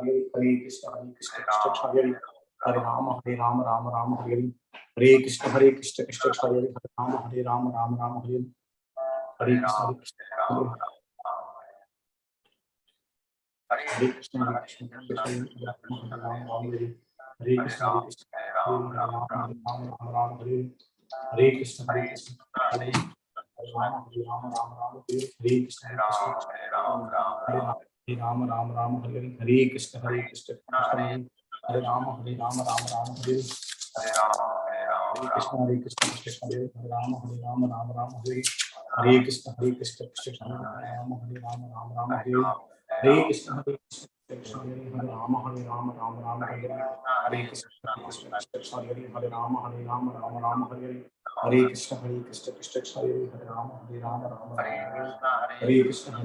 Hare Krishna Krishna Krishna Hare Hare Rama Rama Rama Hare Hare Krishna Krishna Krishna Hare Hare Rama Rama Hare Hare Krishna Hare Krishna Hare Krishna Hare Krishna Hare Krishna Rama Rama Hare Krishna Rama Rama Hare Hare Krishna Krishna Hare Rama Rama Hare Krishna Krishna Hare Rama Rama Hare Hare Krishna Krishna Hare Rama Rama Hare Hare Krishna Krishna Hare Rama Rama Hare Hare Krishna Krishna Hare Rama Rama Hare Hare Krishna Krishna Hare Rama Rama Hare Krishna Krishna Hare Rama Hare Krishna Hare Rama Rama Hare Hare Krishna Krishna Hare Rama Rama Hare Hare Krishna Krishna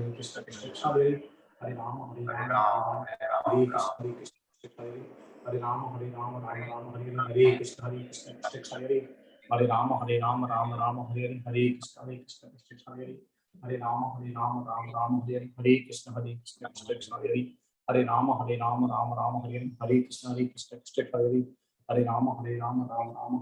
Hare Hare Rama Rama Hare Hare Krishna Krishna Hare Hare Rama Rama Hare Hare Krishna Krishna Hare Hare Rama Rama Hare Hare Krishna Krishna Hare Hare Rama Rama Hare Hare Krishna Krishna Hare Hare Rama Rama Hare Hare Krishna Krishna Hare Hare Rama Rama Hare Hare Krishna Krishna Hare Hare Rama Rama Hare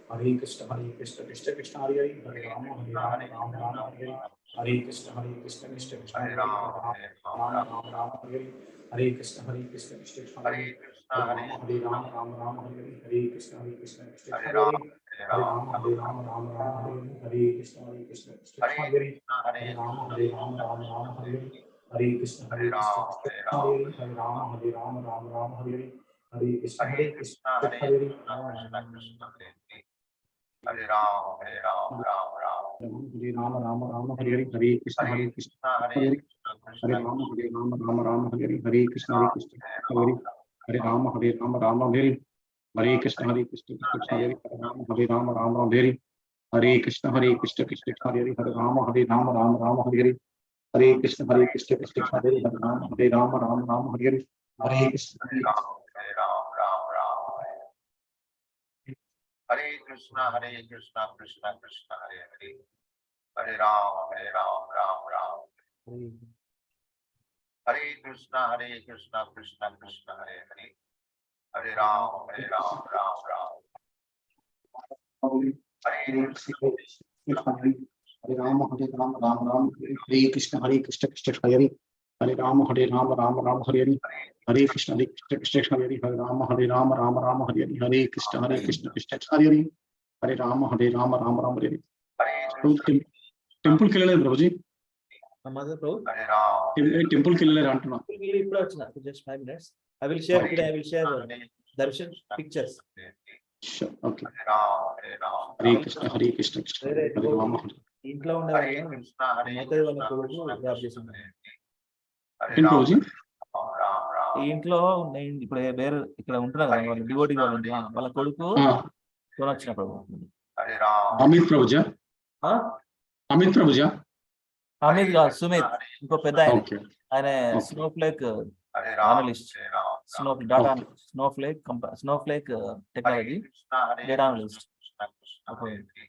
Hare Krishna Krishna Hare Hare Rama Hare Hare Krishna Krishna Hare Hare Rama Rama Hare Hare Krishna Krishna Hare Rama Hare Hare Krishna Krishna Hare Hare Rama Hare Hare Krishna Krishna Hare Rama Rama Hare Krishna Krishna Hare Hare Rama Rama Hare Hare Krishna Hare Rama Rama Hare Hare Krishna Hare Hare Rama Rama Hare Hare Krishna Hare Rama Hare Hare Krishna Hare Hare Rama Rama Hare Hare Krishna Hare Rama Hare Hare Krishna Hare Krishna Hare Rama Rama Hare Hare Krishna Hare Krishna Hare Rama Rama Hare Hare Krishna Hare Krishna Krishna Krishna Hare Hare Hare Rama Rama Hare Krishna Krishna Krishna Hare Hare Hare Rama Rama Hare Rama Hare Krishna Krishna Hare Hare Rama Rama Hare Hare Krishna Krishna Hare Hare Rama Rama Hare Hare Krishna Krishna Hare Hare Rama Rama Hare temple के लिए प्रभु जी हमारे प्रभु temple के लिए अंటున్నా ఇప్పుడు వచ్చిన just 5 minutes I will share today I will share darshan pictures okay Hare Krishna Hare Rama ఇంట్లో ఉండేవాళ్ళు మొదటి వాళ్ళ కొడుకు జాబ్ చేస్తున్నారు ప్రభు జీ ఈ ఇంట్లో ఇప్పుడు వేరే ఇక్కడ ఉంటున్నారు కదా వాళ్ళు డివోటీ వాళ్ళు వాళ్ళ కొడుకు వచ్చిన ప్రభు అమిత్ ప్రభుజా అమిత్ ప్రభుజా అమిత్ కాదు సుమిత్ ఇంకో పెద్ద ఆయన snowflake analyst snowflake technology data analyst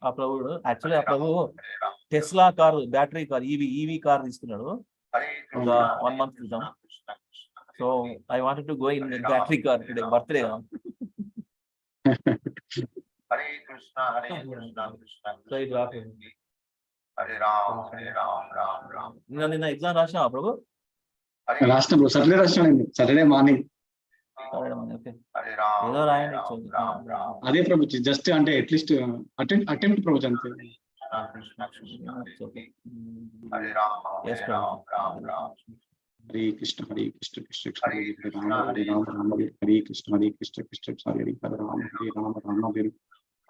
ఆ ప్రభుడు యాక్చువల్లీ ఆ Prabhu Tesla car battery car EV car తీసుకున్నాడు 1 month క్రితం so I wanted to go in battery car today birthday Hare Krishna so ఇది నిన్న ఎగ్జామ్ రాసినావా ప్రభు రాష్ట్రం సాటర్డే మార్నింగ్ ఏదో రాయండి అదే ప్రభు జస్ట్ అంటే అట్లీస్ట్ అటెంప్ట్ ప్రభు అంతే హరే కృష్ణ కృష్ణ హరే రామ రామ హరే కృష్ణ కృష్ణ హరే రామ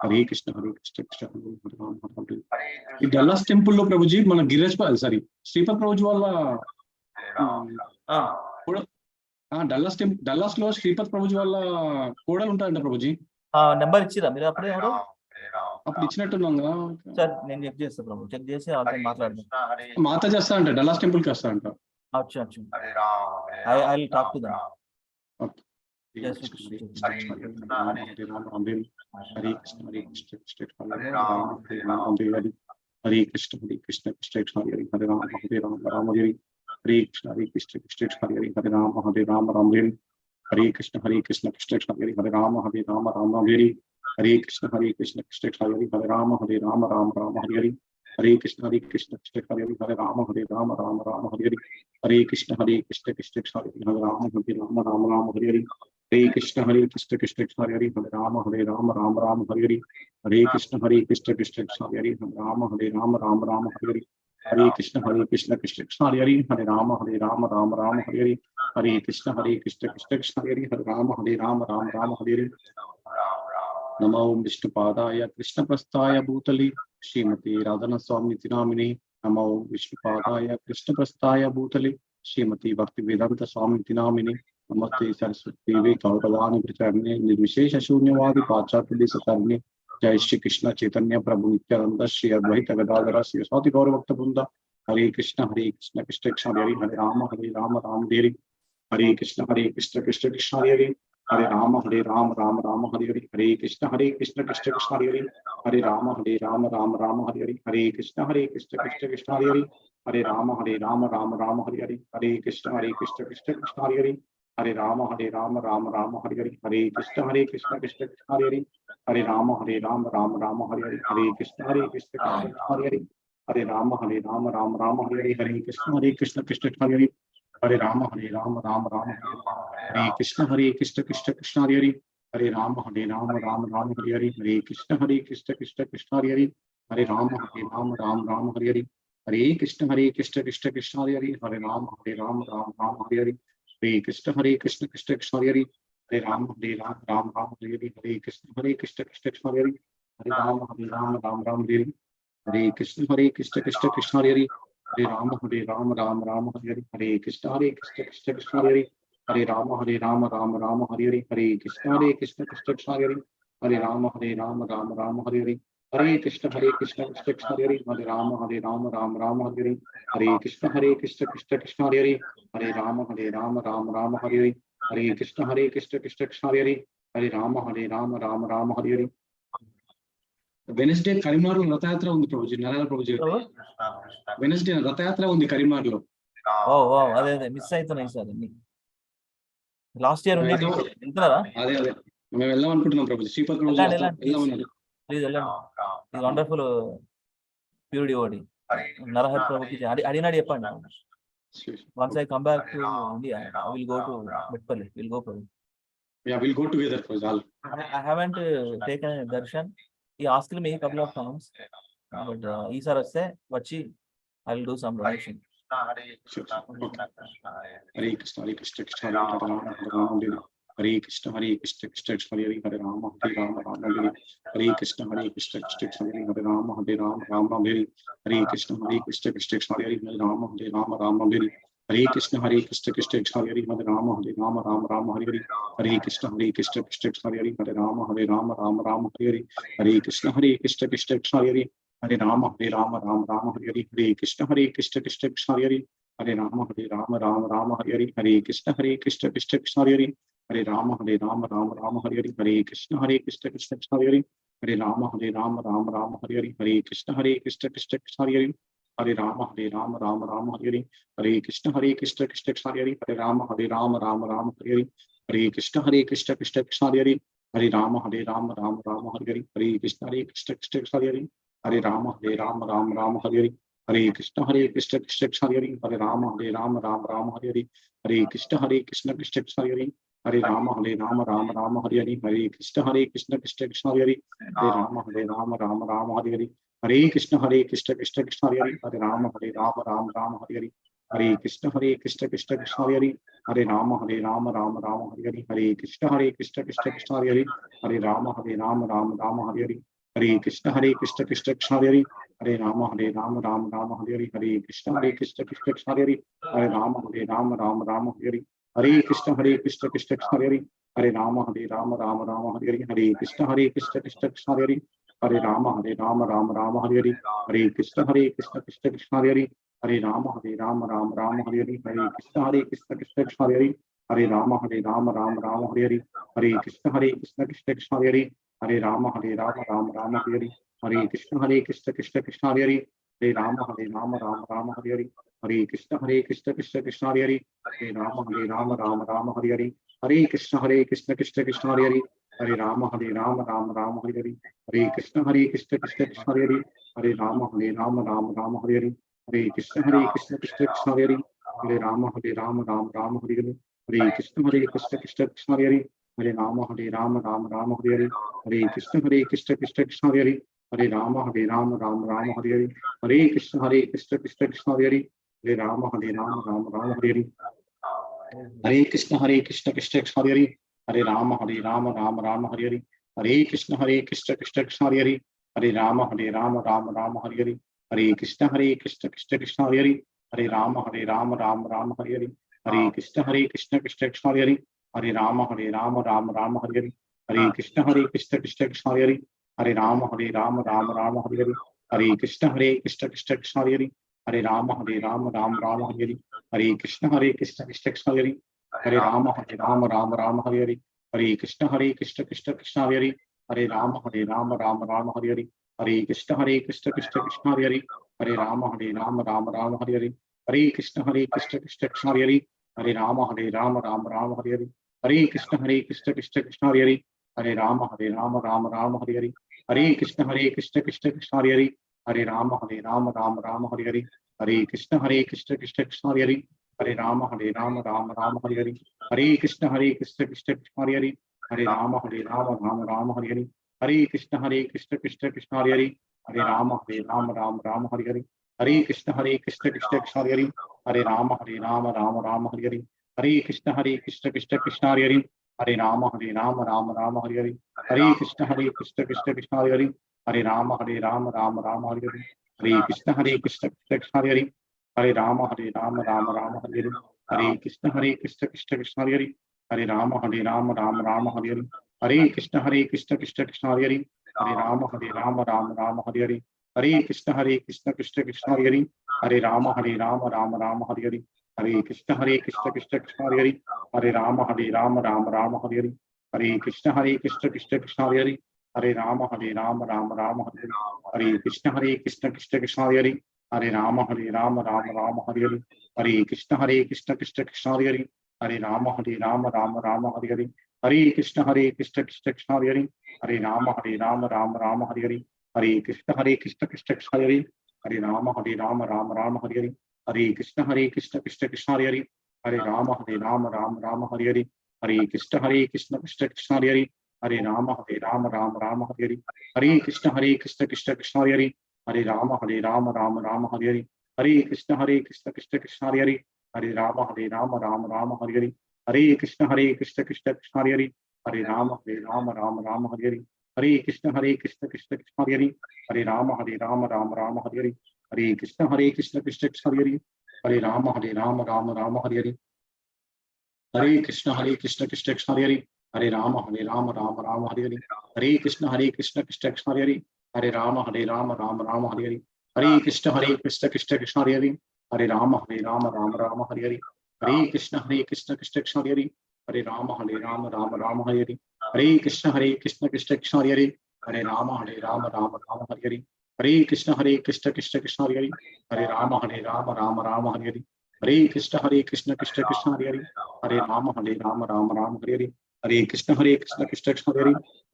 హరే కృష్ణ కృష్ణ హరే రామ ఈ డల్లాస్ టెంపుల్ లో ప్రభుజీ మన గిరిరాజ్ సారీ శ్రీపద్ ప్రభుజీ వాళ్ళ డల్లాస్ లో శ్రీపద్ ప్రభుజీ వాళ్ళ కోడలు ఉంటారంట ప్రభుజీ నెంబర్ ఇచ్చిరా మీరు అప్పుడే ఎవరు అప్పుడు ఇచ్చినట్టున్నాం కదా సార్ నేను చెక్ చేస్తా ప్రభు, చెక్ చేసి వాళ్ళతో మాట్లాడదాం. మాత చేస్తా అంట, డల్లాస్ టెంపుల్ కి వస్తా అంట. అచ్చా అచ్చా, I will talk to them. Hare Krishna Hare Krishna Hare Krishna Krishna Hare Krishna Hare Krishna Krishna Hare Hare Rama Hare Rama Rama Hare Hare Krishna Hare Krishna Krishna Hare Hare Rama Hare Rama Rama Hare Hare Krishna Krishna Hare Hare Rama Hare Rama Rama Hare Hare Krishna Krishna Hare Hare Rama Hare Rama Rama Rama Hare Hare Krishna Krishna Hare Hare Rama Hare Rama Rama Rama Hare Hare Krishna Krishna Hare Hare Rama Hare Rama Rama Rama Hare Hare Krishna Krishna Hare Hare Rama Hare Rama Rama Rama Hare Hare Krishna Krishna Hare Hare Rama Hare Rama Rama Rama Hare Hare Krishna Krishna Hare Hare Rama Hare Rama Rama Rama Hare Hare Krishna Krishna Hare Hare Rama Hare Rama Rama Rama Hare नमो विष्णुपादाय कृष्णप्रस्थाय भूतले श्रीमती राधना स्वामी नामिने नमो विष्णुपादाय कृष्णप्रस्थाय भूतले श्रीमती भक्ति वेदांत स्वामी नामिने नमस्ते सरस्वती देवी गौरवाणी प्रचारणे निर्विशेष शून्यवादी पाश्चात्य देश करने जय श्री कृष्ण चैतन्य प्रभु नित्यानंद श्री अद्वैत गदाधर श्री स्वाति गौर भक्त वृंद हरे कृष्ण कृष्ण कृष्ण हरे हरे राम राम हरे हरे कृष्ण कृष्ण कृष्ण हरे हरे राम राम राम हरे हरे हरे कृष्ण कृष्ण कृष्ण हरे हरे राम राम हरे हरे हरे कृष्ण कृष्ण कृष्ण हरे हरे राम राम हरे हरे हरे कृष्ण कृष्ण कृष्ण हरे हरे राम राम हरे हरे हरे कृष्ण कृष्ण कृष्ण हरे हरे राम राम हरे हरे हरे कृष्ण कृष्ण कृष्ण हरे हरे राम राम हरे हरे हरे कृष्ण कृष्ण कृष्ण हरे हरे राम राम हरे कृष्ण कृष्ण कृष्ण हरे हरे राम राम हरे हरे हरे कृष्ण कृष्ण कृष्ण हरे हरे राम राम हरे हरे हरे कृष्ण कृष्ण कृष्ण हरे हरे राम राम हरे हरे हरे कृष्ण कृष्ण कृष्ण हरे हरे राम राम हरे हरे हरे कृष्ण कृष्ण कृष्ण हरे हरे राम राम हरे हरे कृष्ण कृष्ण कृष्ण हरे हरे राम राम हरे हरे हरे कृष्ण कृष्ण कृष्ण हरे हरे राम राम हरे हरे हरे कृष्ण कृष्ण कृष्ण हरे हरे राम राम हरे हरे हरे कृष्ण कृष्ण कृष्ण हरे हरे राम राम हरे हरे हरे कृष्ण कृष्ण कृष्ण हरे हरे राम राम हरे हरे हरे कृष्ण कृष्ण कृष्ण हरे हरे राम राम हरे हरे వెనస్డే కరీంనగర్ లో రథయాత్ర ఉంది ప్రభుజీ, నరాల ప్రభుజీ వెనస్డే రథయాత్ర ఉంది కరీంనగర్ లో. ఓ ఓ అదే అదే మిస్ అవుతున్నాయి సార్ అన్ని. లాస్ట్ ఇయర్ ఉండి వెళ్తున్నారా? అదే అదే మేము వెళ్దాం అనుకుంటున్నాం ప్రభుజీ. శ్రీపతి ప్రభుజీ వెళ్దామన్నారు. ప్లీజ్ వెళ్ళండి. ఇది వండర్ఫుల్ ప్యూర్ డివోటీ నరహర్ ప్రభుకి అడిగినాడు చెప్పండి. Once I come back to India I will go to Metpally. Will go for Yeah, we'll go together for all. I haven't taken a darshan. He asked me a couple of times, but ఈసారి వస్తే వచ్చి I will do some donation. Hare Krishna Hare Krishna Krishna Hare Krishna Hare Krishna Krishna Hare Hare Rama Rama Hare Hare Krishna Hare Krishna Krishna Hare Rama Rama Hare Hare Krishna Hare Krishna Krishna Hare Rama Rama Hare Hare Krishna Hare Krishna Krishna Hare Rama Rama Hare Hare Krishna Krishna Krishna Hare Rama Rama Hare Hare Krishna Krishna Krishna Hare Hare Rama Rama Hare Hare Krishna Krishna Krishna Hare Hare Rama Rama Hare Hare Krishna Krishna Krishna Hare Hare Rama Rama Hare Hare Krishna Krishna Krishna Hare Hare Rama Rama Hare Hare Hare Krishna Krishna Krishna Hare Hare Rama Rama Hare Hare Krishna Krishna Krishna Hare Hare Rama Rama Hare Hare Krishna Krishna Krishna Hare Hare Rama Rama Hare Hare Hare Krishna Krishna Krishna Hare Hare Rama Rama Hare Hare Hare Krishna Krishna Krishna Hare Hare Rama Rama Hare Hare Hare Krishna Krishna Krishna Hare Hare Rama Rama Hare Hare Hare Krishna Krishna Krishna Hare Hare Rama Rama Hare Hare Hare Krishna Krishna Krishna Hare Hare Rama Rama Hare Hare Hare Krishna Krishna Krishna Hare Hare Rama Rama Hare Hare Hare Krishna Krishna Krishna Hare Hare Rama Rama Hare Hare Hare Krishna Krishna Krishna Hare Hare Rama Rama Hare Hare Hare Krishna Krishna Krishna Hare Hare Rama Rama Hare Hare Hare Krishna Krishna Krishna Hare Hare Rama Rama Hare Hare Hare Krishna Krishna Krishna Hare Hare Rama Rama Rama Hare Hare, Hare Krishna Krishna Krishna Hare Hare, Hare Rama Rama Rama Hare Hare, Hare Krishna Krishna Krishna Hare Hare, Hare Rama Rama Rama Hare Hare, Hare Krishna Krishna Krishna Hare Hare, Hare Rama Rama Rama Hare Hare, Hare Krishna Krishna Krishna Hare Hare, Hare Rama Rama Rama Hare Hare, Hare Krishna Krishna Krishna Hare Hare, Hare Rama Rama Hare Hare, Hare Krishna Krishna Krishna Hare Hare, Hare Rama Rama Hare Hare, Hare Krishna Krishna Krishna Hare Hare, Hare Rama Rama Hare Hare, Hare Krishna Krishna Krishna Hare Hare, Hare Rama Rama Hare Hare, Hare Krishna Krishna Krishna Hare Hare, Hare Rama Rama Hare Hare, Hare Krishna Krishna Krishna Hare Hare, Hare Rama Rama Hare Hare, Hare Krishna Krishna Krishna Hare Hare, Hare Rama Rama Hare Hare, Hare Krishna Krishna Krishna Hare Hare, Hare Rama Rama Hare Hare, Hare Krishna Krishna Krishna Hare Hare, Hare Rama Rama Hare Hare, Hare Krishna Krishna Krishna Hare Hare, Hare Rama Rama Hare Hare, Hare Krishna Krishna Krishna Hare Hare, Hare Rama Rama Hare Hare, Hare Krishna Krishna Krishna Hare Hare, Hare Rama Rama Hare Hare, Hare Krishna Krishna Krishna Hare Hare, Hare Rama Rama Hare Hare, Hare Krishna Krishna Krishna Hare Hare, Hare Rama Rama Hare Hare, Hare Krishna Krishna Krishna Hare Hare, Hare Rama Rama Hare Hare, Hare Krishna Krishna Krishna Hare Hare, Hare Rama Rama Hare Hare, Hare Krishna Krishna Krishna Hare Hare, Hare Rama Rama Hare Hare, Hare Krishna Krishna Krishna Hare Hare, Hare Rama Rama Hare Hare, Hare Krishna Krishna Krishna Hare Hare, Hare Rama Rama Hare Hare, Hare Krishna Krishna Krishna Hare Hare, Hare Rama Rama Hare Hare, Hare Krishna Krishna Krishna Hare Hare, Hare Rama Rama Hare Hare, Hare Krishna Krishna Krishna Hare Hare, Hare Rama Rama Hare Hare, Hare Krishna Krishna Krishna Hare Hare, Hare Rama Rama Hare Hare, Hare Krishna Krishna Krishna Hare Hare, Hare Rama Rama Hare Hare, Hare Krishna Krishna Krishna Hare Hare, Hare Rama Rama Hare Hare, Hare Krishna Krishna Krishna Hare Hare, Hare Rama Rama Hare Hare, Hare Krishna Krishna Krishna Hare Hare, Hare Rama Rama Hare Hare, Hare Krishna Krishna Krishna Hare Hare, Hare Rama Rama Hare Hare, Hare Krishna Krishna Krishna Hare Hare, Hare Rama Rama Hare Hare, Hare Krishna Krishna Krishna Hare Hare, Hare Rama Rama Hare Hare, Hare Krishna Krishna Krishna Hare Hare, Hare Rama Rama Hare Hare, Hare Krishna Krishna Krishna Hare Hare, Hare Rama Rama Hare Hare, Hare Krishna Krishna Krishna Hare Hare, Hare Rama Rama Hare Hare, Hare Krishna Krishna Krishna Hare Hare, Hare Rama Rama Hare Hare, Hare Krishna Krishna Krishna Hare Hare, Hare Rama Rama Hare Hare, Hare Krishna Krishna Krishna Hare Hare, Hare Rama Rama Hare Hare, Hare Krishna Krishna Krishna Hare Hare, Hare Rama Rama Hare Hare, Hare Krishna Krishna Krishna Hare Hare, Hare Rama Rama Hare Hare, Hare Krishna Krishna Krishna Hare Hare, Hare Rama Rama Hare Hare, Hare Krishna Krishna Krishna Hare Hare, Hare Rama Rama Hare Hare, Hare Krishna Krishna Krishna Hare Hare, Hare Rama Rama Hare Hare, Hare Krishna Krishna Krishna Hare Hare, Hare Rama Rama Hare Hare, Hare Krishna Krishna Krishna Hare Hare, Hare Rama Rama Hare Hare, Hare Krishna Krishna Krishna Hare Hare, Hare Rama Rama Hare Hare, Hare Krishna Krishna Krishna Hare Hare, Hare Rama Rama Hare Hare, Hare Krishna Krishna Krishna Hare Hare, Hare Rama Rama Hare Hare, Hare Krishna Krishna Krishna Hare Hare, Hare Rama Rama Hare Hare, Hare Krishna Krishna Krishna Hare Hare, Hare Rama Rama Hare Hare, Hare Krishna Krishna Krishna Hare Hare, Hare Rama Rama Hare Hare, Hare Krishna Krishna Krishna Hare Hare, Hare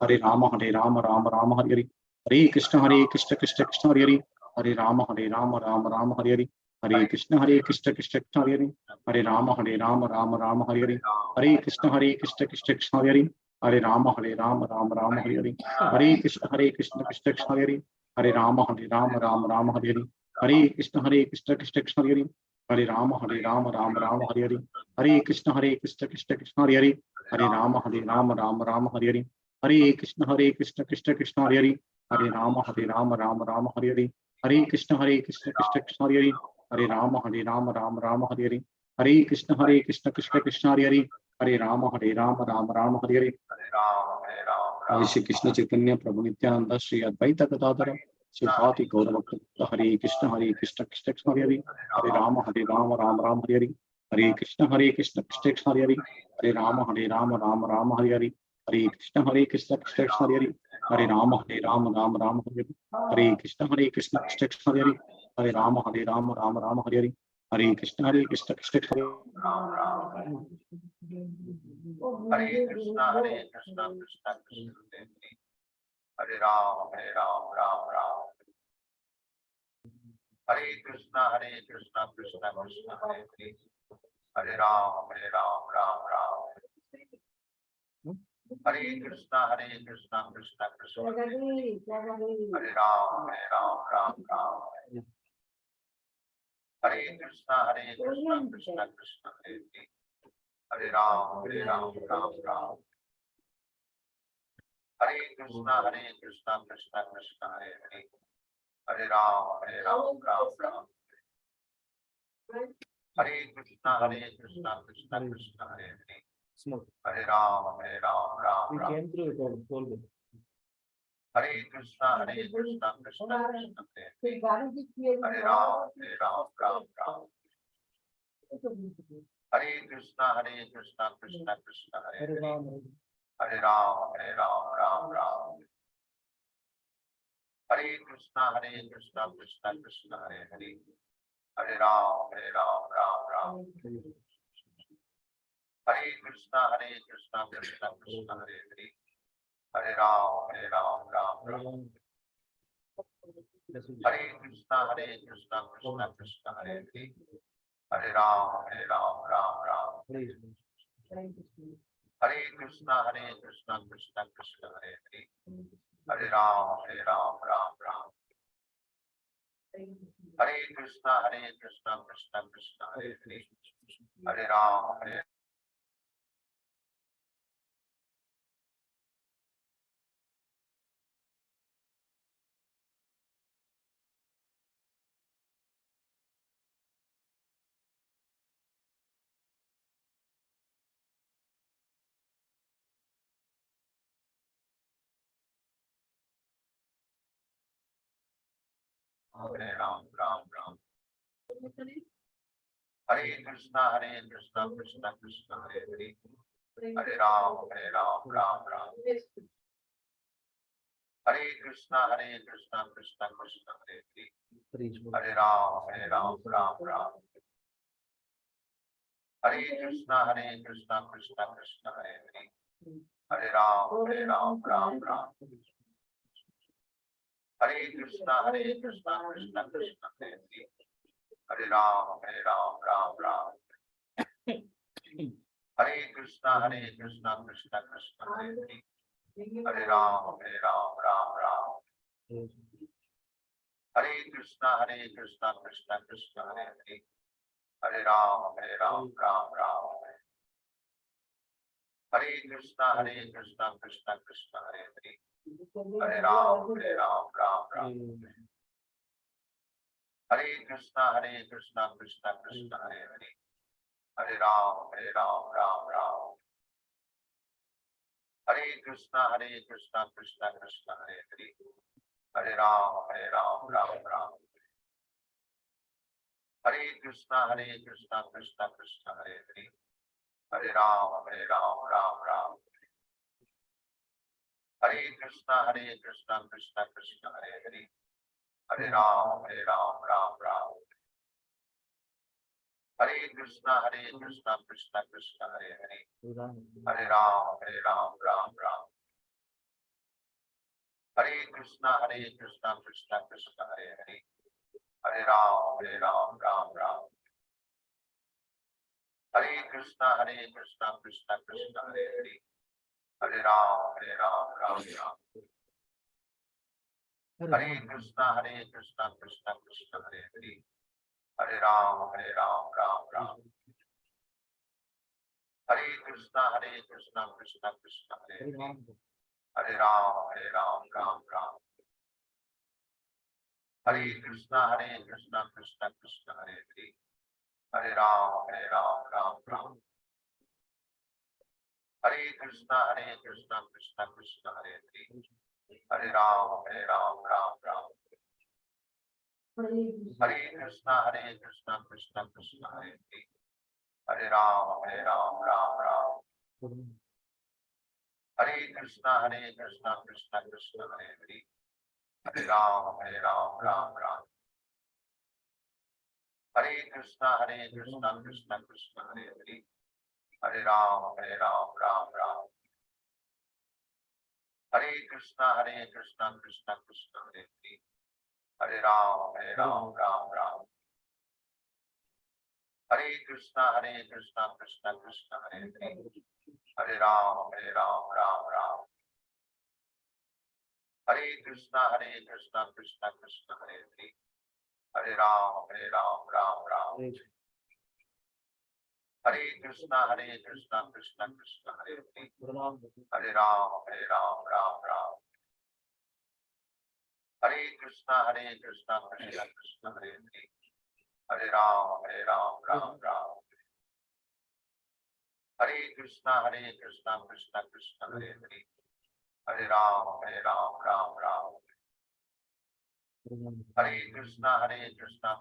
Rama Rama Hare Hare, Hare Krishna Krishna Krishna Hare Hare, Hare Rama Rama Hare Hare, Hare Krishna Krishna Krishna Hare Hare, Hare Rama Rama Hare Hare, Hare Krishna Krishna Krishna Hare Hare, Hare Rama Rama Hare Hare, Hare Krishna Krishna Krishna Hare Hare, Hare Rama Rama Hare Hare, Hare Krishna Krishna Krishna Hare Hare, Hare Rama Rama Hare Hare, Hare Krishna Krishna Krishna Hare Hare, Hare Rama Rama Hare Hare, Hare Krishna Krishna Krishna Hare Hare, Hare Rama Rama Hare Hare, Hare Krishna Krishna Krishna Hare Hare, Hare Rama Rama Hare Hare, Hare Krishna Krishna Krishna Hare Hare, Hare Rama Rama Hare Hare, Hare Krishna Krishna Krishna Hare Hare, Hare Rama Rama Hare Hare, Shri Krishna Chaitanya Prabhu Nityanand Shri Advaita Gadadhar श्रीपाति गौरभक्त Hare Krishna Krishna Krishna Hare Hare Ram Ram Ram Hare Krishna Krishna Krishna Hare Ram Ram Ram Hare Krishna Krishna Hare Ram Ram Ram Hare Krishna Krishna Hare Ram Ram Ram Hare Krishna Krishna Hare Krishna Krishna Krishna Hare Ram Ram Ram Hare Krishna Krishna Krishna Hare Hare Hare Ram Ram Ram Hare Krishna Krishna Krishna Hare Ram Ram Ram Hare Krishna Krishna Krishna Hare Ram Ram Ram Hare Krishna Krishna Krishna Hare Ram Ram Ram Hare Krishna Krishna Krishna Hare Ram Ram We Ram came through it all. Hare Krishna Krishna Krishna Hare Ram Ram Ram Hare Krishna Krishna Krishna Hare Ram. Hare Ram Ram Ram Hare Krishna Krishna Krishna Hare Ram Ram Hare Krishna Krishna Krishna Hare Ram Ram Hare Krishna Krishna Krishna Hare Ram Ram Hare Krishna Krishna Krishna Hare Ram Ram Hare Krishna Krishna Krishna Hare Ram Ram Ram Hare Krishna Krishna Krishna Hare Ram Ram Hare Krishna Krishna Krishna Hare Ram Ram Hare Krishna Krishna Krishna Hare Ram Ram Hare Krishna Krishna Krishna Hare Ram Ram Hare Krishna Krishna Krishna Hare Ram Ram Hare Krishna Krishna Krishna Hare Ram Ram Hare Krishna Krishna Krishna Hare Ram Ram Hare Krishna Krishna Krishna Hare Ram Ram Hare Krishna Krishna Krishna Hare Ram Ram Hare Krishna Krishna Krishna Hare Ram Ram Hare Krishna Krishna Krishna Hare Ram Ram Hare Krishna Krishna Krishna Hare Ram Ram Hare Krishna Krishna Krishna Hare Ram Ram Hare Krishna Krishna Krishna Hare Ram Ram Hare Krishna Krishna Krishna Hare Ram Ram Hare Krishna Krishna Krishna Hare Ram Ram Hare Krishna Krishna Krishna Hare Ram Ram Hare Krishna, Krishna Krishna, Hare Hare. Hare Ram, Ram Ram. Hare Krishna, Krishna Krishna, Hare Hare. Hare Ram, Ram Ram. Hare Krishna, Krishna Krishna, Hare Hare. Hare Ram, Ram Ram. Hare Krishna, Krishna Krishna, Hare Hare. Hare Ram, Ram. Hare Krishna, Krishna Krishna, Hare Hare. Hare Ram, Ram. Hare Krishna, Krishna Krishna, Hare Hare. Hare Ram, Ram. Hare Krishna, Krishna Krishna, Hare Hare. Hare Ram, Ram. Hare Krishna, Krishna Krishna, Hare Hare. Hare Ram, Ram. Hare Krishna, Krishna Krishna, Hare Hare. Hare Ram, Ram. Hare Krishna, Krishna Krishna, Hare Hare. Hare Ram, Ram. Hare Krishna,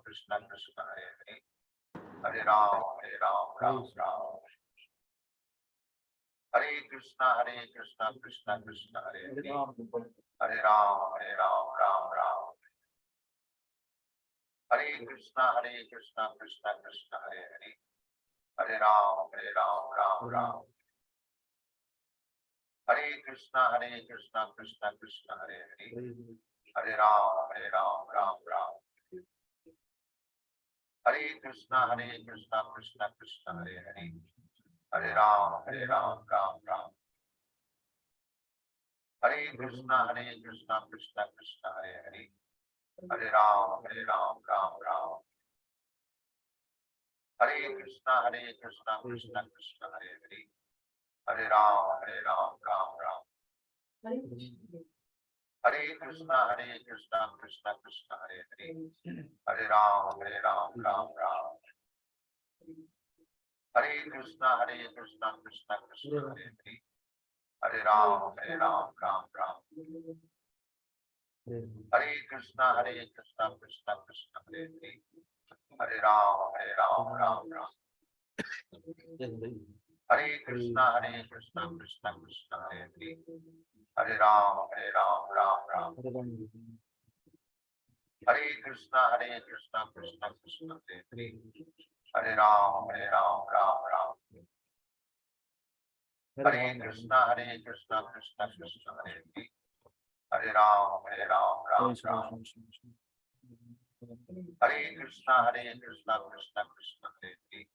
Krishna Krishna, Hare Hare. Hare Ram, Ram. Hare Krishna, Krishna Krishna, Hare Hare. Hare Ram, Ram. Hare Krishna, Krishna Krishna, Hare Hare. Hare Ram, Ram. Hare Krishna, Krishna Krishna, Hare Hare. Hare Ram, Ram. Hare Krishna, Krishna Krishna, Hare Hare. Hare Ram, Ram. Hare Krishna, Krishna Krishna, Hare Hare. Hare Ram, Ram. Hare Krishna, Krishna Krishna, Hare Hare. Hare Ram, Ram. Hare Krishna, Krishna Krishna, Hare Hare. Hare Ram, Ram. Hare Krishna, Krishna Krishna, Hare Hare. Hare Ram, Ram. Hare Krishna, Krishna Krishna, Hare Hare. Hare Ram, Ram. Hare Krishna, Krishna Krishna, Hare Hare. Hare Ram, Ram. Hare Krishna, Krishna Krishna, Hare Hare. Hare Ram, Ram. Hare Krishna, Krishna Krishna, Hare Hare. Hare Ram, Ram. Hare Krishna, Krishna Krishna, Hare Hare.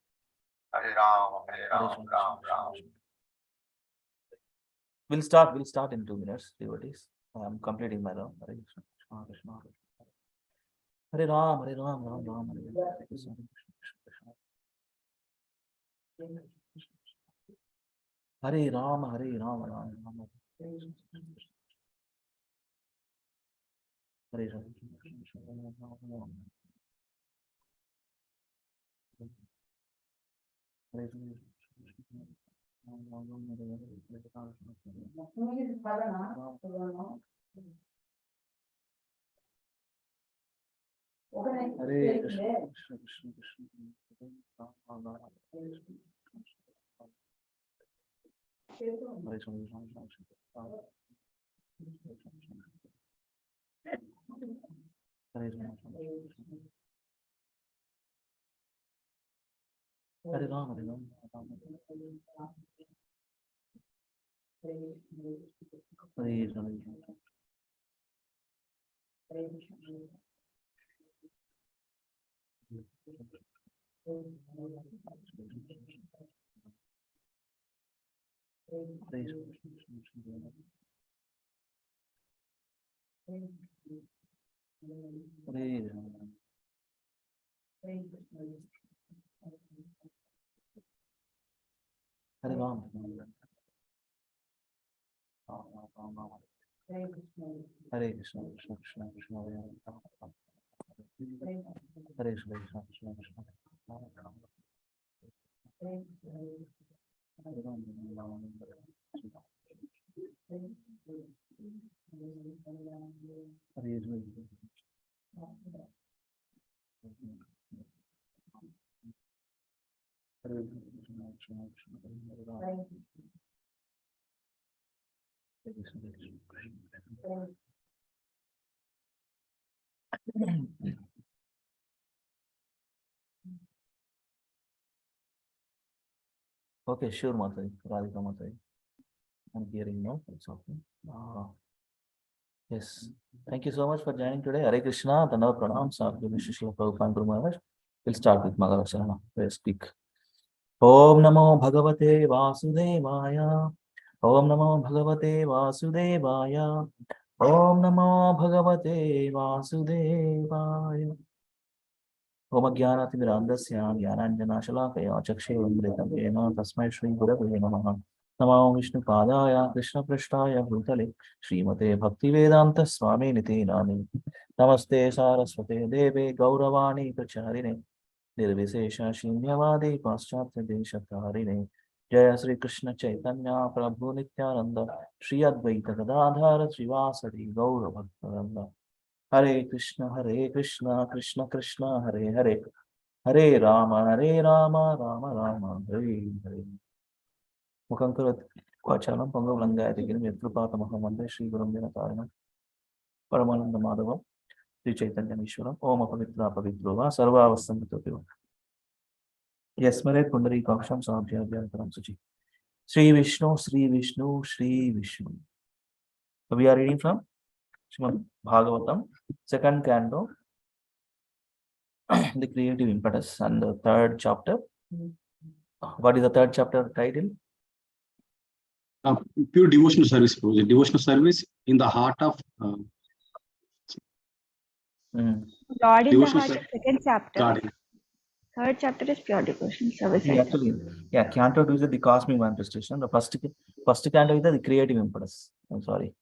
Hare Ram, Ram. We'll start in 2 minutes, devotees. I'm completing my round. Hare Krishna, Krishna Krishna. Hare Ram, Hare Ram, Ram Ram, Hare Hare. Hare Krishna, Krishna Krishna. Hare Ram, Ram Ram, Hare Krishna. Hare Ram, Hare Krishna, Krishna Krishna. Hare Ram, Hare Ram. Hare Ram. Hare Krishna, Krishna Krishna, Krishna Hare Hare. Hare Krishna, Krishna Krishna, Krishna Hare Hare. Okay, sure, Mataji. Radhika Mataji. I'm hearing now. It's okay. Yes. Thank you so much for joining today. Hare Krishna, Tanava Pranam, Sadhguru Shishla Prabhupada Guru Maharaj. We'll start with Madhavacharana. We'll speak. Om Namo Bhagavate Vasudevaya. Om Namo Bhagavate Vasudevaya. Om Namo Bhagavate Vasudevaya. Om Jnanatimirandasya Jnananjanashalakaya Chakshevamritam Yena Tasmai Shri Gurave Namaha. Namo Vishnu Padaya Krishna Prishtaya Bhutale Srimate Bhaktivedanta Swami Niti Nami. Namaste Saraswate Deve Gauravani Pracharine Nirvisesha Shinyavadi Paschatya Deshatarine. Jaya Sri Krishna Chaitanya Prabhu Nityananda Shri Advaita Gadadhara Srivasadi Gaura Bhaktaranda. Hare Krishna, Krishna Krishna, Hare Hare, Hare Rama, Rama Rama, Hare Hare. Mukankarat Kwachalam Pangavalanga Atikin, Mitrupata Mahamanda, Sri Gurumdina Tarana, Paramananda Madhava, Sri Chaitanya Mishwaram, Om Apavitra Pavitrova, Sarva Vasamitativa. Yes, Mare Kundari Kaksham Sabhya Vyantaram Suchi. Sri Vishnu, Sri Vishnu, Sri Vishnu. So we are reading from Srimad Bhagavatam, second canto, the creative impetus, and the third chapter. What is the third chapter title? Pure devotional service, Prabhuji. Devotional service in the heart of Lord in the devotional heart, service. second chapter. God. Third chapter is pure devotion service. Yeah, actually, yeah, canto two is the cosmic manifestation. The first canto is the creative impetus. I'm sorry.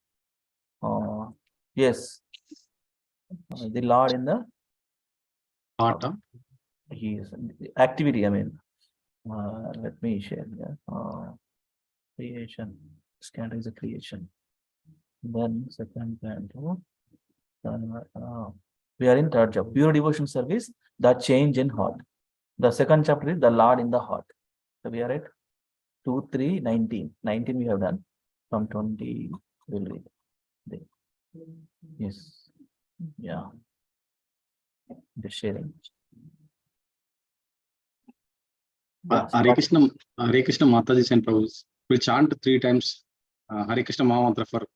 Yes, the Lord in the Heart of he is activity. I mean, let me share here. Creation. This canto is a creation. Then second canto. We are in third chapter. Pure devotion service. The change in heart. The second chapter is the Lord in the heart. So we are at 2, 3, 19. 19 we have done. From 20 we'll read. Yes. Yeah. Just sharing. Hare Krishna Mataji and Prabhuji. We'll chant 3 times Hare Krishna Mahamantra for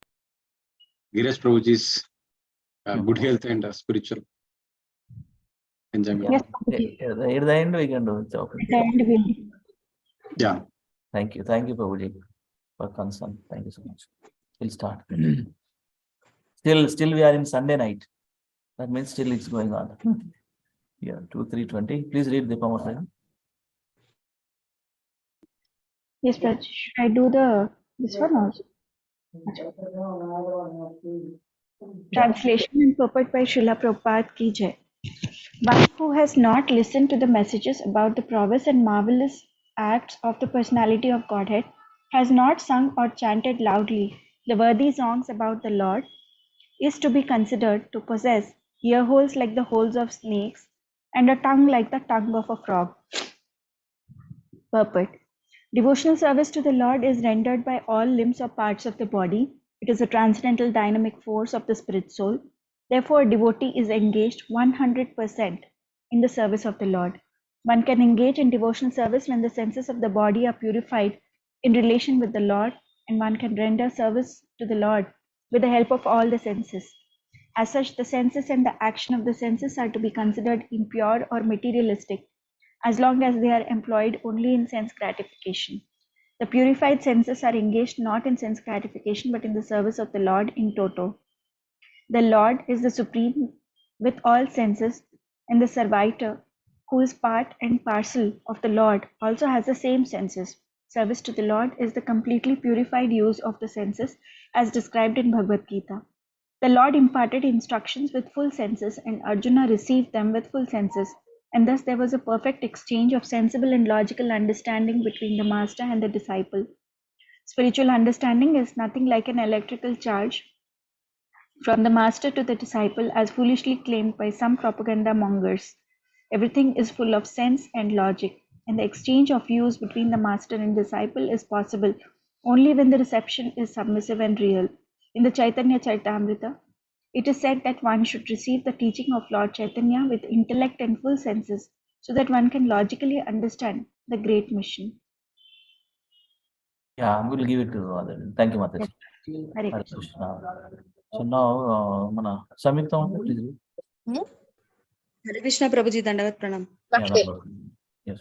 Giresh Prabhuji's good health and spiritual enjoyment. Yes, At the end we can do it. Okay. at the end we'll. Yeah. Thank you, Prabhuji, for concern. Thank you so much. We'll start. Still we are in Sunday night. That means still it's going on. Yeah, 2, 3, 20. Please read the Pamata. Yes, but should I do this one also? Translation and purport by Srila Prabhupada Ki Jai. One who has not listened to the messages about the prowess and marvelous acts of the personality of Godhead, has not sung or chanted loudly the worthy songs about the Lord, is to be considered to possess ear holes like the holes of snakes and a tongue like the tongue of a frog. Purport. Devotional service to the Lord is rendered by all limbs or parts of the body. It is a transcendental dynamic force of the spirit soul. Therefore, a devotee is engaged 100% in the service of the Lord. One can engage in devotional service when the senses of the body are purified in relation with the Lord, and one can render service to the Lord with the help of all the senses. As such, the senses and the action of the senses are to be considered impure or materialistic, as long as they are employed only in sense gratification. The purified senses are engaged not in sense gratification but in the service of the Lord in toto. The Lord is the supreme with all senses, and the servitor, who is part and parcel of the Lord, also has the same senses. Service to the Lord is the completely purified use of the senses as described in Bhagavad Gita. The Lord imparted instructions with full senses, and Arjuna received them with full senses. and thus there was a perfect exchange of sensible and logical understanding between the master and the disciple. Spiritual understanding is nothing like an electrical charge from the master to the disciple, as foolishly claimed by some propaganda mongers. Everything is full of sense and logic, and the exchange of views between the master and disciple is possible only when the reception is submissive and real. In the Chaitanya Charitamrita, it is said that one should receive the teaching of Lord Chaitanya with intellect and full senses, so that one can logically understand the great mission. Yeah, I'm going to give it to other. Thank you, Mataji. Hare Hare Krishna. Krishna. So now, mana Samyukta, please. Hare Krishna Prabhuji, Dandavat Pranam. Yeah, that was- yes.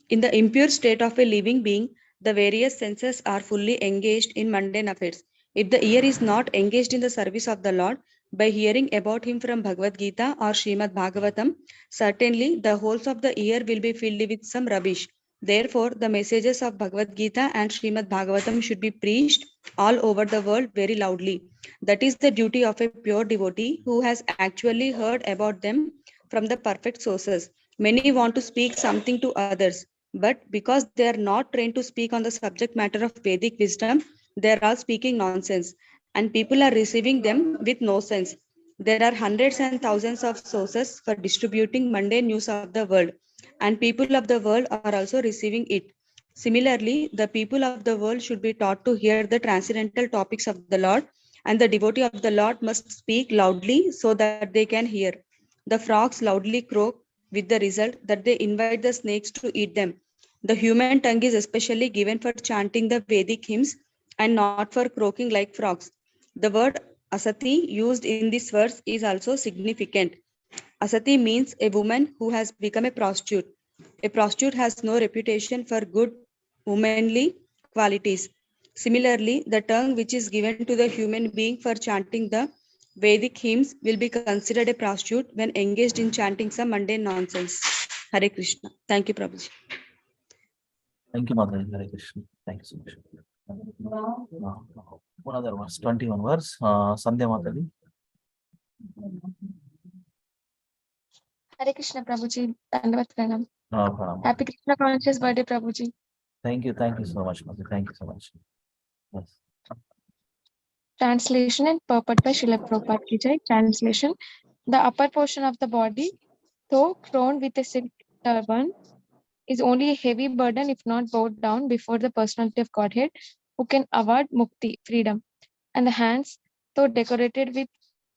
In the impure state of a living being, the various senses are fully engaged in mundane affairs. If the ear is not engaged in the service of the Lord, by hearing about him from Bhagavad Gita or Srimad Bhagavatam, certainly the holes of the ear will be filled with some rubbish. Therefore, the messages of Bhagavad Gita and Srimad Bhagavatam should be preached all over the world very loudly. That is the duty of a pure devotee who has actually heard about them from the perfect sources. Many want to speak something to others, but because they are not trained to speak on the subject matter of Vedic wisdom, they are all speaking nonsense, and people are receiving them with no sense. There are hundreds and thousands of sources for distributing mundane news of the world, and people of the world are also receiving it. Similarly, the people of the world should be taught to hear the transcendental topics of the Lord, and the devotee of the Lord must speak loudly so that they can hear. The frogs loudly croak, with the result that they invite the snakes to eat them. The human tongue is especially given for chanting the Vedic hymns and not for croaking like frogs. The word asati used in this verse is also significant. Asati means a woman who has become a prostitute. A prostitute has no reputation for good womanly qualities. Similarly, the tongue which is given to the human being for chanting the Vedic hymns will be considered a prostitute when engaged in chanting some mundane nonsense. Hare Krishna. Thank you, Prabhuji. Thank you, Mataji. Hare Krishna. Thank you so much. One other verse, 21 verse. Sandhya Mataji. Hare Krishna Prabhuji, Dandavat Pranam. Pranam. Happy Krishna Conscious Birthday Prabhuji. Thank you so much, Mataji. Thank you so much. Yes. Translation and purport by Srila Prabhupada Ki Jai. Translation: the upper portion of the body, though crowned with a silk turban, is only a heavy burden if not bowed down before the personality of Godhead, who can award mukti, freedom. And the hands, though decorated with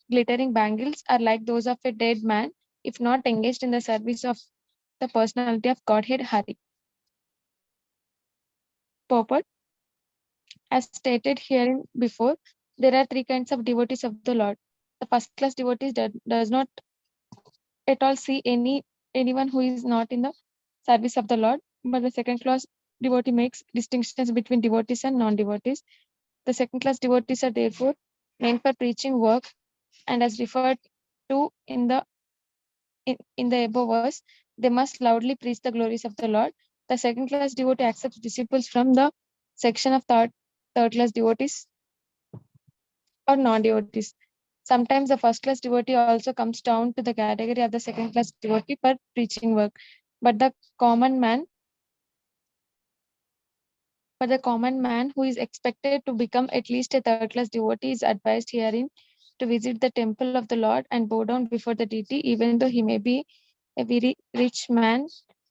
glittering bangles, are like those of a dead man if not engaged in the service of the personality of Godhead Hari. Purport: as stated herein before, there are three kinds of devotees of the Lord. The first class devotees does not at all see anyone who is not in the service of the Lord, but the second class devotee makes distinctions between devotees and non-devotees. The second class devotees are therefore meant for preaching work, and as referred to in the above verse, they must loudly preach the glories of the Lord. The second class devotee accepts disciples from the section of third class devotees or non-devotees. Sometimes the first class devotee also comes down to the category of the second class devotee for preaching work. But the common man who is expected to become at least a third class devotee is advised herein to visit the temple of the Lord and bow down before the deity, even though he may be a very rich man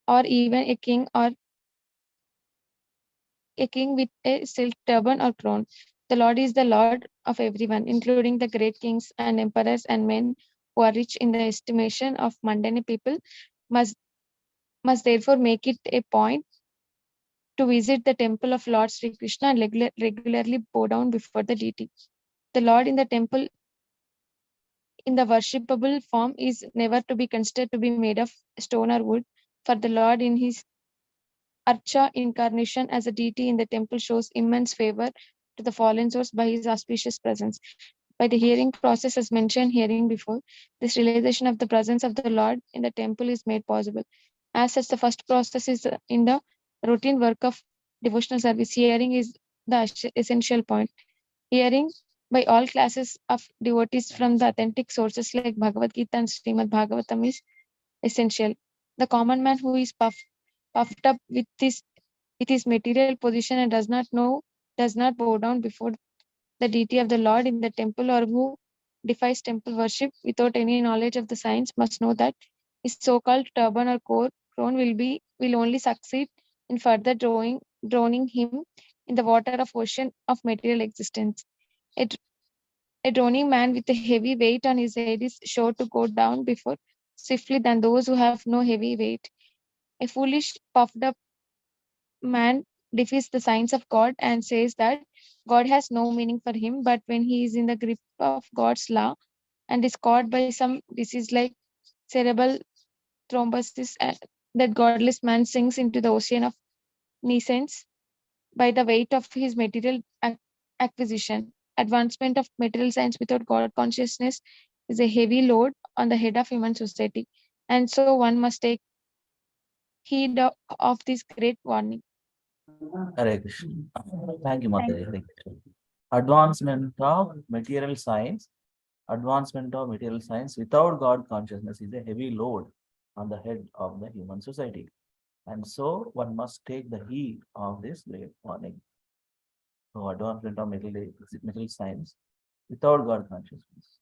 or even a king with a silk turban or crown. The Lord is the Lord of everyone, including the great kings and emperors and men who are rich in the estimation of mundane people, must therefore make it a point to visit the temple of Lord Sri Krishna and regularly bow down before the deity. The Lord in the temple in the worshipable form is never to be considered to be made of stone or wood, for the Lord in his Archa incarnation as a deity in the temple shows immense favor to the fallen souls by his auspicious presence. By the hearing process as mentioned hearing before, this realization of the presence of the Lord in the temple is made possible. As such, the first process is in the routine work of devotional service. Hearing is the essential point. Hearing by all classes of devotees from the authentic sources like Bhagavad Gita and Srimad Bhagavatam is essential. The common man who is puffed up with his material position and does not bow down before the deity of the Lord in the temple, or who defies temple worship without any knowledge of the science, must know that his so-called turban or crown will only succeed in further drowning him in the water of ocean of material existence. A drowning man with a heavy weight on his head is sure to go down before swiftly than those who have no heavy weight. A foolish, puffed up man defies the science of God and says that God has no meaning for him, but when he is in the grip of God's law and is caught by some disease like cerebral thrombosis, that godless man sinks into the ocean of nescience by the weight of his material acquisition. Advancement of material science without God consciousness is a heavy load on the head of human society, and so one must take heed of this great warning. Hare Krishna. Thank you, Mataji. Hare Krishna. Advancement of material science without God consciousness is a heavy load on the head of the human society. And so one must take the heed of this great warning. So advancement of material science without God consciousness.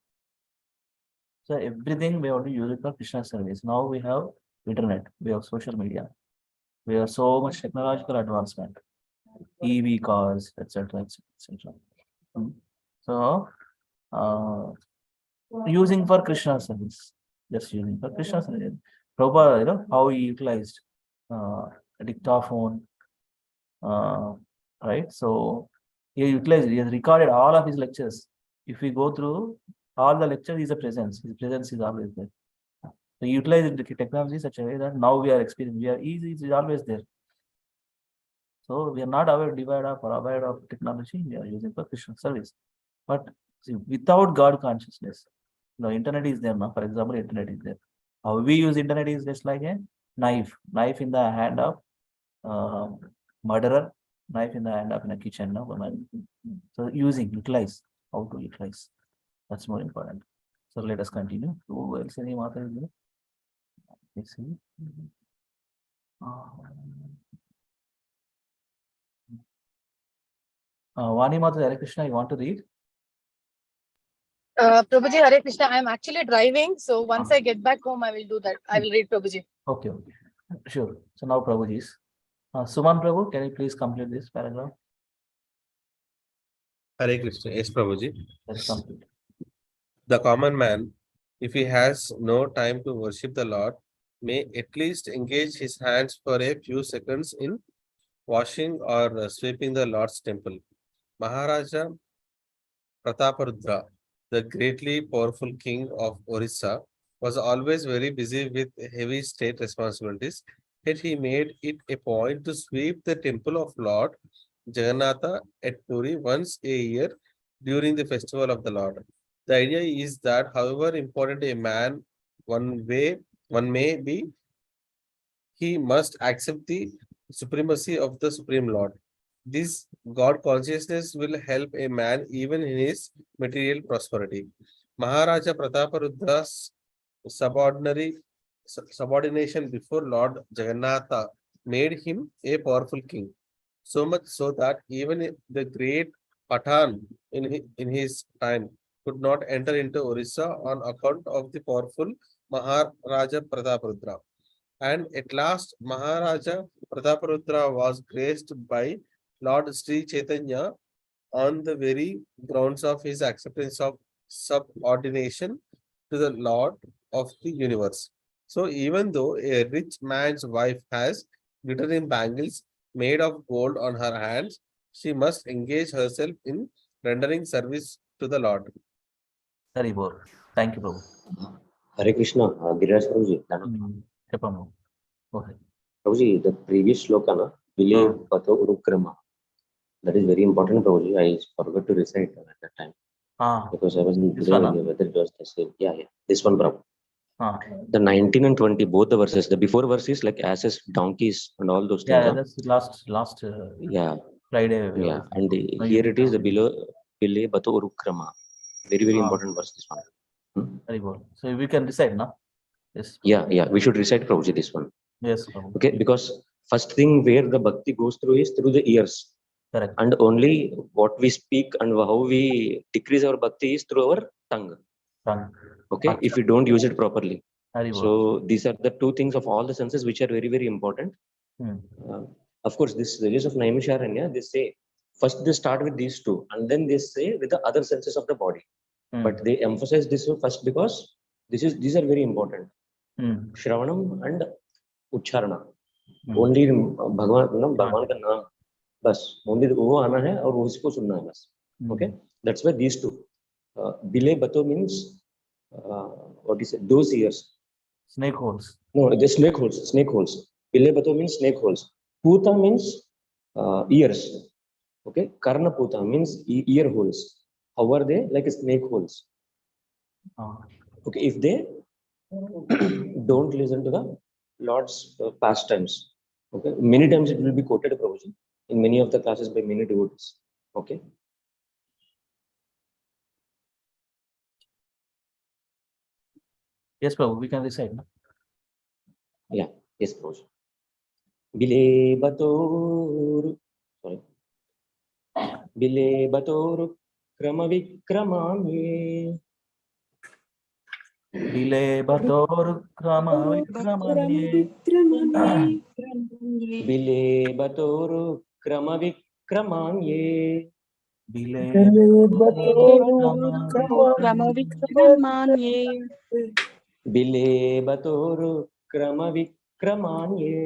So everything we have to use it for Krishna service. Now we have internet, we have social media, we have so much technological advancement, EV cars, etc., etc. So using for Krishna service, just using for Krishna service. Prabhupada, how he utilized a dictaphone, right? So he has recorded all of his lectures. If we go through all the lectures, his presence is always there. So he utilized the technology in such a way that now we are experiencing, he is always there. So we are not aware of technology, we are using for Krishna service. But see, without God consciousness, the internet is there now. For example, internet is there. How we use internet is just like a knife in the hand of murderer, knife in the hand of in a kitchen. No? So utilize, how to utilize. That's more important. So let us continue. Who else? Any Mata is there? Let's see. Vani Mata, Hare Krishna, you want to read? Prabhuji, Hare Krishna. I'm actually driving, so once I get back home, I will do that. I will read Prabhuji. Okay. Sure. So now Prabhuji is. Suman Prabhu, can you please complete this paragraph? Hare Krishna. Yes, Prabhuji. Let's complete. The common man, if he has no time to worship the Lord, may at least engage his hands for a few seconds in washing or sweeping the Lord's temple. Maharaja Prataparudra, the greatly powerful king of Orissa, was always very busy with heavy state responsibilities. Yet he made it a point to sweep the temple of Lord Jagannatha at Puri once a year during the festival of the Lord. The idea is that however important a man one may be, he must accept the supremacy of the Supreme Lord. This God consciousness will help a man even in his material prosperity. Maharaja Prataparudra's subordination before Lord Jagannatha made him a powerful king. So much so that even the great Pathan in his time could not enter into Orissa on account of the powerful Maharaja Prataparudra. And at last, Maharaja Prataparudra was graced by Lord Sri Chaitanya on the very grounds of his acceptance of subordination to the Lord of the universe. So even though a rich man's wife has glittering bangles made of gold on her hands, she must engage herself in rendering service to the Lord. Haribol. Thank you, Prabhu. Hare Krishna, Giraj Prabhuji. Go ahead. Prabhuji, the previous sloka, na, Vile Pato Urukrama. That is very important, Prabhuji. I forgot to recite at that time. Because I was in whether it was the same. Yeah. This one, Prabhu. The 19 and 20, both the verses. The before verses like asses, donkeys, and all those things. Yeah, that's last. Friday. Yeah, and here it is the below Vile Pato Urukrama. Very important verse. This one. Very good. So we can recite now. Yes. Yeah. We should recite, Prabhuji, this one. Yes, Prabhu. Okay, because first thing where the bhakti goes through is through the ears. Correct. And only what we speak and how we decrease our bhakti is through our tongue. Okay, if we don't use it properly. So these are the two things of all the senses which are very, very important. Of course, this the use of Naimisharanya, they say first they start with these two and then they say with the other senses of the body. But they emphasize this first because these are very important. Shravanam and Ucharana. Only Bhagwan ka naam. Bas, only वो आना है और उसको सुनना है बस. Okay, that's why these two. Bile bato means what is it? Those ears. Snake holes. No, the snake holes. Snake holes. Bile bato means snake holes. Puta means ears. Okay, Karna puta means ear holes. How are they? Like snake holes. Okay, if they don't listen to the Lord's pastimes. Okay, many times it will be quoted, Prabhuji, in many of the classes by many devotees. Okay. Yes, Prabhu, we can recite. No? Yeah, yes, Prabhuji. Bile bator, sorry. Bile bator krama vikramanye. Bile bator krama vikramanye. Bile bator krama vikramanye. Bile bator krama vikramanye.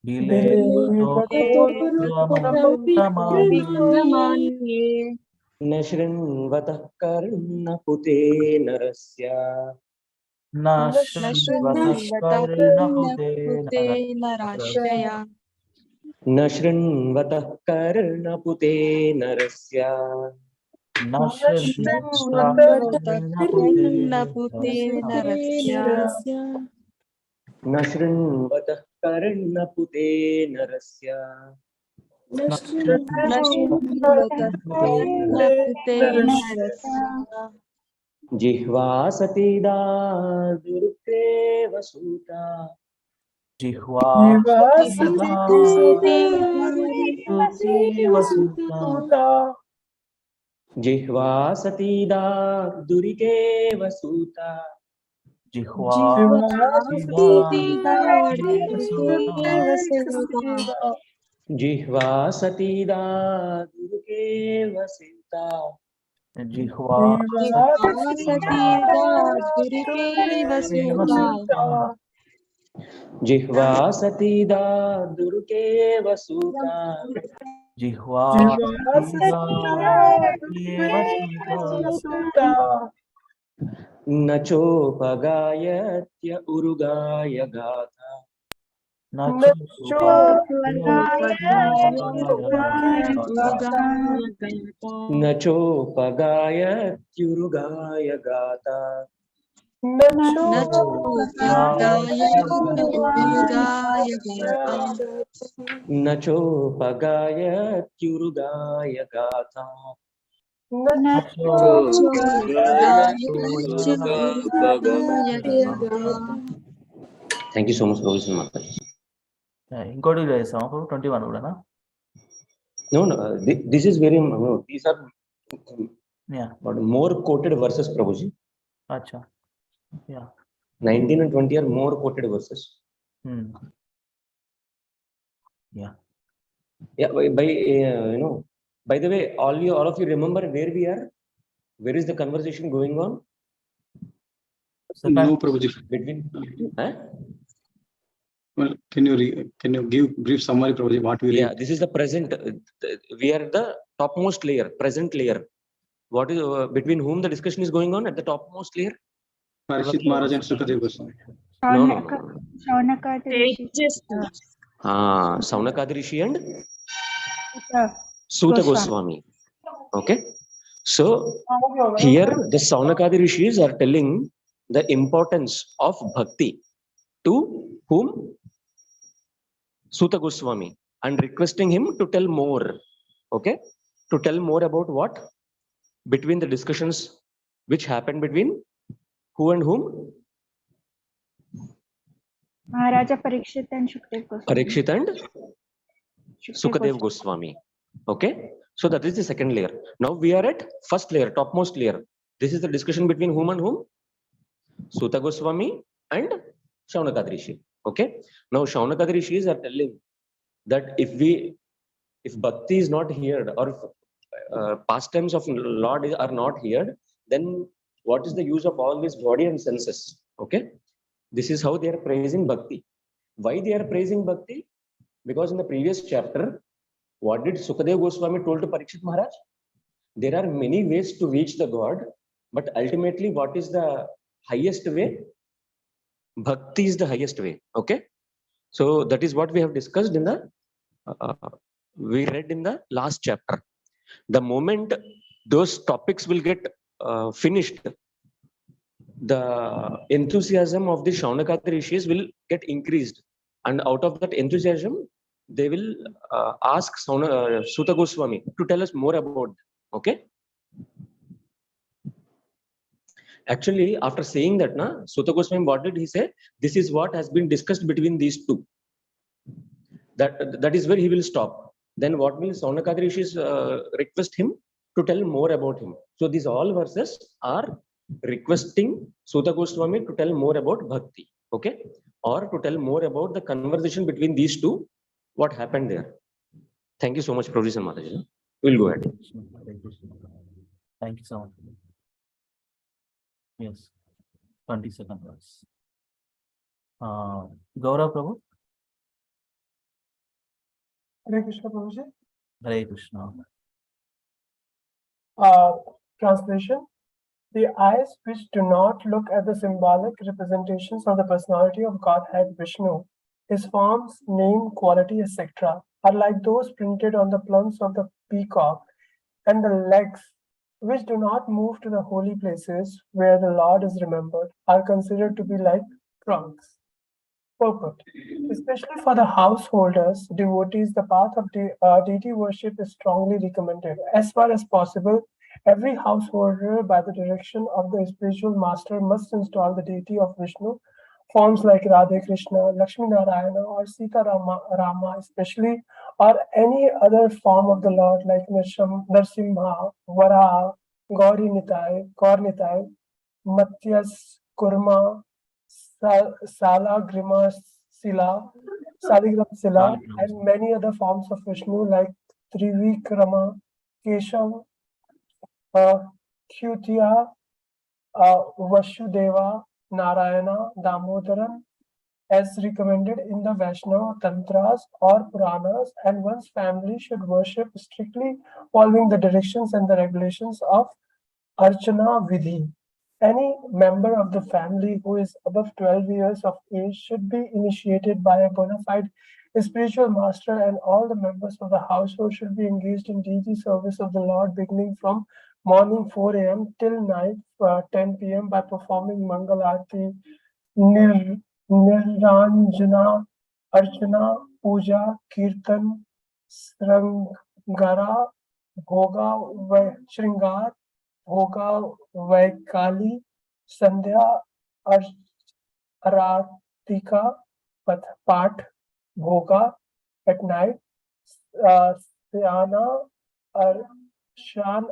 Bile Nashrinvatah karnapute narasya. Nashrinvatah karnapute narasya. Nashrinvatah karnapute narasya. Jihva satida durte vasuta. Jihva Jihva satida durike vasuta. Jihva Jihva satida durike vasita. Jihva Jihva satida durke vasuta. Jihva Nachopagayatya urugaya gatha. Nachopagayatyurugaya gatha. Nachopagayatyurugaya gatha. Thank you so much, Professor Mataji. ఇంకోటి చేస్తాం 21 కూడానా? No, this is very, these are but more quoted verses, Prabhuji. Acha. Yeah. 19 and 20 are more quoted verses. Yeah. Yeah, by the way, all of you remember where we are? Where is the conversation going on? No, Prabhuji. Between, Well, can you give brief summary, Prabhuji, what we read? Yeah, this is the present. We are the topmost layer, present layer. What is between whom the discussion is going on at the topmost layer? Parishit Maharaj and Sukadev Goswami. No. Saunakadi Rishi. Saunakadi Rishi and Suta Goswami. Okay. So here the Saunakadi Rishis are telling the importance of bhakti to whom? Suta Goswami, and requesting him to tell more. Okay, to tell more about what? Between the discussions which happened between who and whom? Maharaja Parikshit and Shukdev Goswami. Parikshit and Sukadev Goswami. Okay, so that is the second layer. Now we are at first layer, topmost layer. This is the discussion between whom and whom? Suta Goswami and Shaunaka Rishi. Okay, now Shaunaka Rishis are telling that if bhakti is not here, or if pastimes of Lord are not here, then what is the use of all this body and senses? Okay, this is how they are praising bhakti. Why they are praising bhakti? Because in the previous chapter, what did Sukadev Goswami told to Parikshit Maharaj? There are many ways to reach the God, but ultimately, what is the highest way? Bhakti is the highest way. Okay, so that is what we have discussed in the we read in the last chapter. The moment those topics will get finished, the enthusiasm of the Shaunaka Rishis will get increased, and out of that enthusiasm, they will ask Suta Goswami to tell us more about it. Okay. Actually, after saying that, Suta Goswami, what did he say? This is what has been discussed between these two. That is where he will stop. Then what will Shaunaka Rishis request him to tell more about him? So these all verses are requesting Suta Goswami to tell more about bhakti, okay, or to tell more about the conversation between these two, what happened there. Thank you so much, Professor Mataji. We'll go ahead. Thank you so much. Yes, 22nd verse. Gaurav Prabhu. Hare Krishna Prabhuji. Hare Krishna. Translation. The eyes which do not look at the symbolic representations of the personality of Godhead Vishnu, his forms, name, quality, etc., are like those printed on the plumes of the peacock, and the legs, which do not move to the holy places where the Lord is remembered, are considered to be like trunks. Purport. Especially for the householders, devotees, the path of deity worship is strongly recommended. As far as possible, every householder, by the direction of the spiritual master, must install the deity of Vishnu, forms like Radhe Krishna, Lakshmi Narayana, or Sita Rama especially, or any other form of the Lord like Narsimha, Varaha, Gauri Nitai, Matyas, Kurma, Salagrima Sila, and many other forms of Vishnu like Trivikrama, Keshav, Kyutya, Vasudeva, Narayana, Damodaran, as recommended in the Vaishnava Tantras or Puranas, and one's family should worship strictly following the directions and the regulations of Archana Vidhi. Any member of the family who is above 12 years of age should be initiated by a bona fide spiritual master, and all the members of the household should be engaged in deity service of the Lord beginning from morning 4 a.m. till night 10 p.m. by performing Mangal Aarti, Niranjana, Archana, Puja, Kirtan, Srangara, Bhoga, Shringar, Bhoga, Vaikali, Sandhya, Aratika, Path, Bhoga at night, Sthana, Arshan,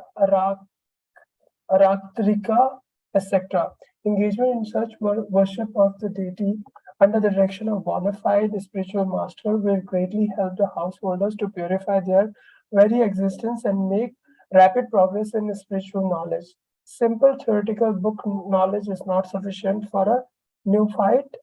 Aratrika, etc. Engagement in such worship of the deity under the direction of bona fide spiritual master will greatly help the householders to purify their very existence and make rapid progress in spiritual knowledge. Simple theoretical book knowledge is not sufficient for a neophyte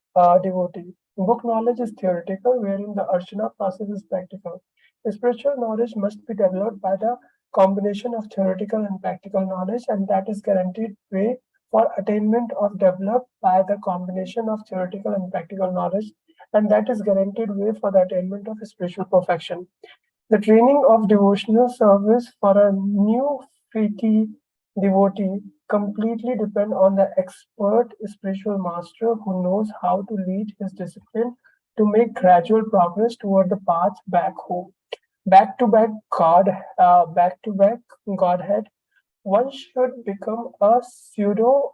devotee. Book knowledge is theoretical, wherein the Archana process is practical. Spiritual knowledge must be developed by the combination of theoretical and practical knowledge, and that is guaranteed way for attainment of developed by the combination of theoretical and practical knowledge, and that is guaranteed way for the attainment of spiritual perfection. The training of devotional service for a new devotee completely depend on the expert spiritual master who knows how to lead his discipline to make gradual progress toward the path back home. Back to back Godhead, one should become a pseudo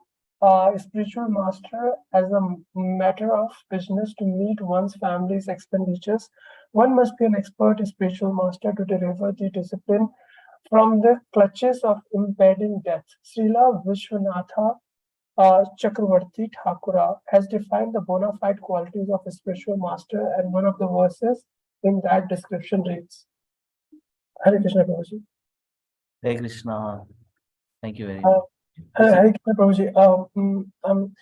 spiritual master as a matter of business to meet one's family's expenditures. One must be an expert spiritual master to deliver the discipline from the clutches of impending death. Srila Vishwanatha Chakravarti Thakura has defined the bona fide qualities of a spiritual master, and one of the verses in that description reads, Hare Krishna Prabhuji. Hare Krishna. Thank you very much. Hare Krishna Prabhuji.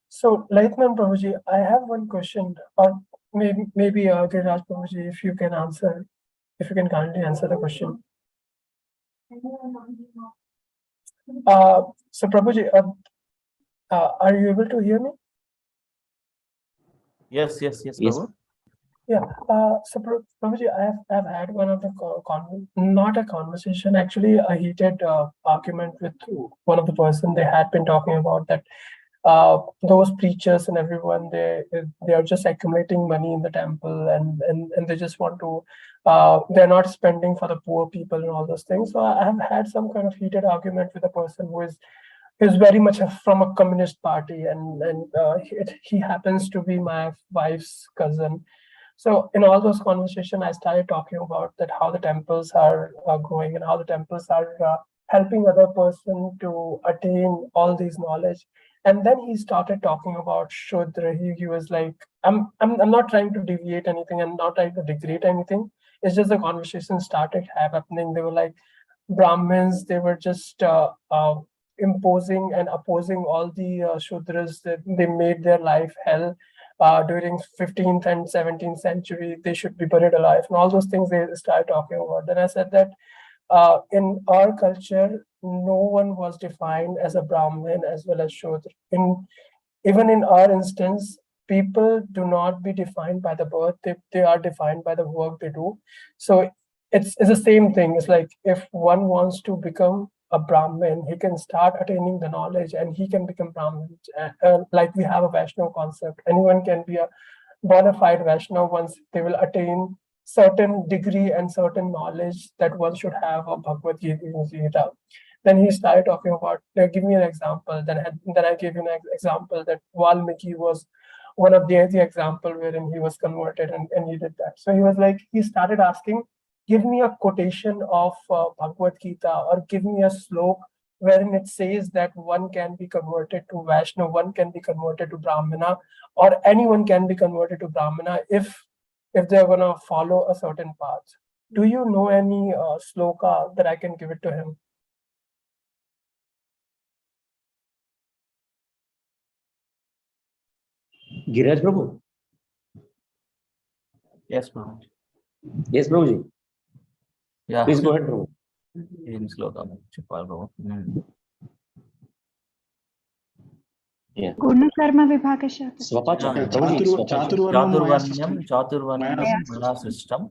So, Lightman Prabhuji, I have one question, or maybe Giriraj Prabhuji, if you can answer, if you can kindly answer the question. So, Prabhuji, are you able to hear me? Yes. Yes. Yeah. So, Prabhuji, I have had one of the not a conversation, actually a heated argument with one of the person. They had been talking about that those preachers and everyone, they are just accumulating money in the temple, and they just want to they're not spending for the poor people and all those things. So I have had some kind of heated argument with a person who is very much from a communist party, and he happens to be my wife's cousin. So in all those conversations, I started talking about that how the temples are growing and how the temples are helping other person to attain all these knowledge. And then he started talking about Shudra. He was like, I'm not trying to deviate anything. I'm not trying to degrade anything. It's just the conversation started happening. They were like, Brahmins, they were just imposing and opposing all the Shudras. That they made their life hell during 15th and 17th century. They should be buried alive, and all those things they started talking about. Then I said that in our culture, no one was defined as a Brahmin as well as Shudra. Even in our instance, people do not be defined by the birth, they are defined by the work they do. So it's the same thing. It's like if one wants to become a Brahmin, he can start attaining the knowledge and he can become Brahmin. Like we have a Vaishnava concept. Anyone can be a bona fide Vaishnava once they will attain certain degree and certain knowledge that one should have of Bhagavad Gita. Then he started talking about, give me an example. Then I gave him an example that Valmiki was one of the example wherein he was converted, and he did that. So he was like, he started asking, give me a quotation of Bhagavad Gita, or give me a slok wherein it says that one can be converted to Vaishnava, one can be converted to Brahmana, or anyone can be converted to Brahmana if they're gonna follow a certain path. Do you know any sloka that I can give it to him? Giriraj Prabhu. Yes, Prabhu. Yes, Prabhuji. Yeah. Please go ahead, Prabhu. In Sloka, Prabhu. Yeah. Guna karma vibhagashya. Swapacha. Chaturvarnyam maya system.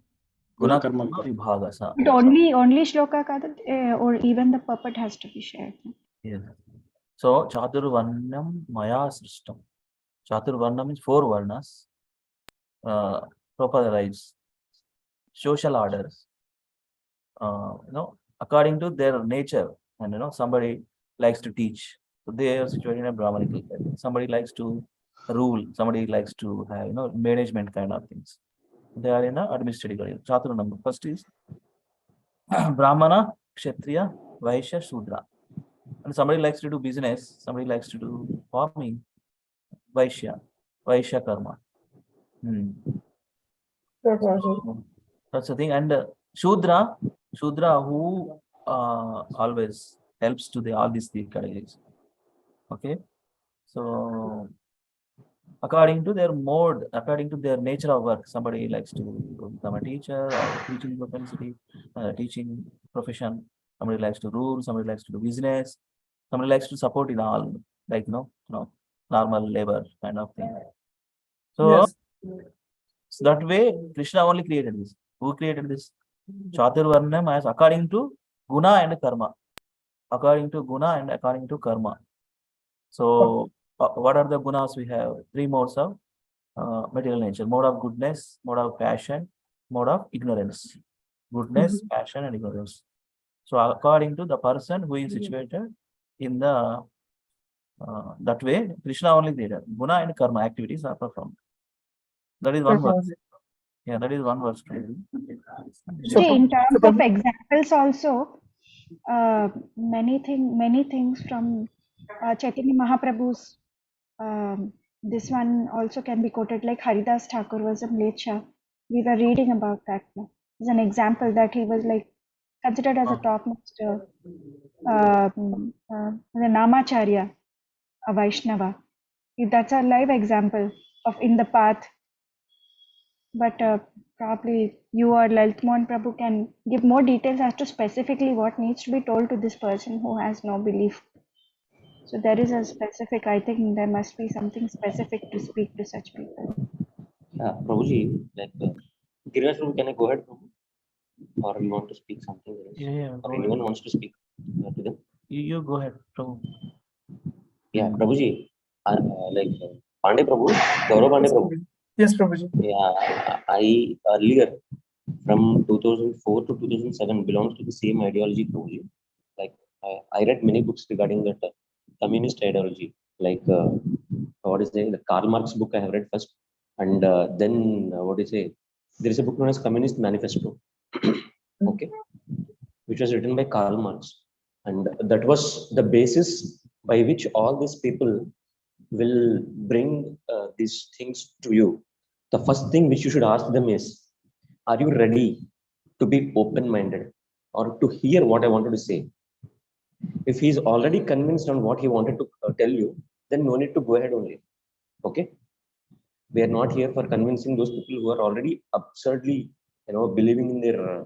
Guna karma vibhagasa. But only shloka kada, or even the puppet has to be shared. Yes. So Chaturvarnyam maya system. Chaturvarna means 4 varnas. Proper rights, social orders. According to their nature, and somebody likes to teach, so they are situated in a Brahmanical type. Somebody likes to rule, somebody likes to have management kind of things. They are in a administrative career. Chatur number first is Brahmana, Kshatriya, Vaishya, Shudra. And somebody likes to do business, somebody likes to do farming, Vaishya karma. That's the thing. And Shudra who always helps to all these 3 categories. Okay. So according to their mode, according to their nature of work, somebody likes to become a teacher or teaching propensity, teaching profession. Somebody likes to rule, somebody likes to do business, somebody likes to support in all, like normal labor kind of thing. So, yes. So that way, Krishna only created this. Who created this? Chaturvarnam as according to guna and karma. According to guna and according to karma. So, what are the gunas we have? 3 modes of material nature: mode of goodness, mode of passion, mode of ignorance. Goodness, passion, and ignorance. So, according to the person who is situated in the That way, Krishna only did it. Guna and karma activities are performed. That is one verse. Yeah, that is one verse. See, in terms of examples also, many things from Chaitanya Mahaprabhu's, this one also can be quoted, like Haridas Thakur was a Mleccha. We were reading about that. As an example that he was like considered as a topmost the Namacharya, a Vaishnava. That's a live example of in the path. But probably you or Lalit Mohan Prabhu can give more details as to specifically what needs to be told to this person who has no belief. So there is a specific, I think there must be something specific to speak to such people. Yeah, Prabhuji, like Girish Prabhu, can I go ahead, Prabhu? Or you want to speak something else? Yeah, or anyone wants to speak to them? You go ahead, Prabhu. Yeah, Prabhuji, like Pandey Prabhu, Gaurav Pandey Prabhu. Yes, Prabhuji. Yeah, I earlier from 2004 to 2007 belongs to the same ideology, Prabhuji. Like I read many books regarding that communist ideology. Like what is the Karl Marx book I have read first, and then what do you say? There is a book known as Communist Manifesto, okay, which was written by Karl Marx, and that was the basis by which all these people will bring these things to you. The first thing which you should ask them is, are you ready to be open-minded or to hear what I wanted to say? If he's already convinced on what he wanted to tell you, then no need to go ahead only. Okay? We are not here for convincing those people who are already absurdly, believing in their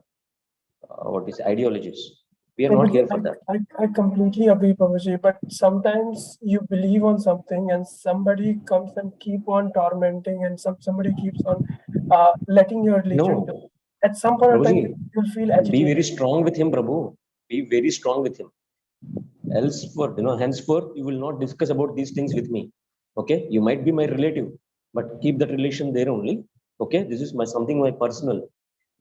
ideologies. We are not here for that. I completely agree, Prabhuji, but sometimes you believe on something and somebody comes and keep on tormenting and somebody keeps on letting your religion down. At some point of time, you'll feel agitated. Be very strong with him, Prabhu. Be very strong with him. Else, henceforth, you will not discuss about these things with me. Okay? You might be my relative, but keep that relation there only. Okay? This is something my personal.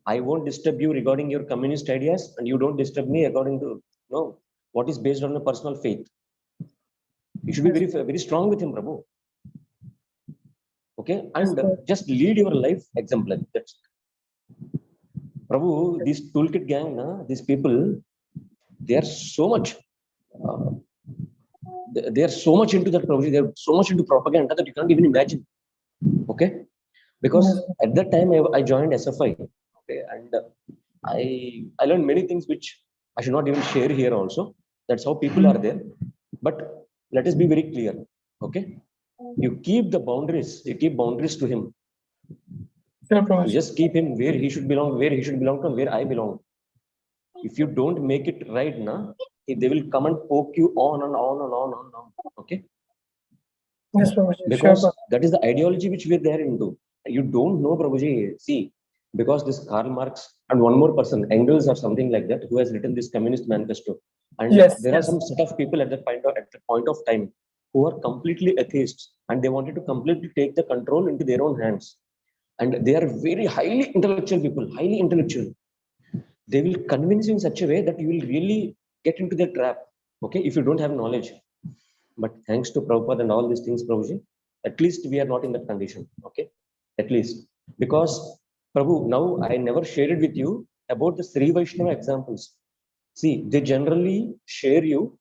I won't disturb you regarding your communist ideas, and you don't disturb me according to what is based on a personal faith. You should be very, very strong with him, Prabhu. Okay, and just lead your life exemplary. That's Prabhu. This toolkit gang, these people, they are so much. They are so much into that, Prabhu. They are so much into propaganda that you can't even imagine. Okay, because at that time I joined SFI. Okay, and I learned many things which I should not even share here also. That's how people are there. But let us be very clear. Okay. You keep the boundaries. You keep boundaries to him. You just keep him where he should belong, to, where I belong. If you don't make it right now, they will come and poke you on and on and on and on. Okay. Yes, Prabhuji. Because that is the ideology which we are there into. You don't know, Prabhuji. See, because this Karl Marx and one more person, Engels or something like that, who has written this Communist Manifesto. And there are some set of people at the point of time who are completely atheists, and they wanted to completely take the control into their own hands. And they are very highly intellectual people, highly intellectual. They will convince you in such a way that you will really get into their trap. Okay, if you don't have knowledge. But thanks to Prabhupada and all these things, Prabhuji, at least we are not in that condition. Okay, at least. Because Prabhu, now I never shared it with you about the Sri Vaishnava examples. See, they generally share you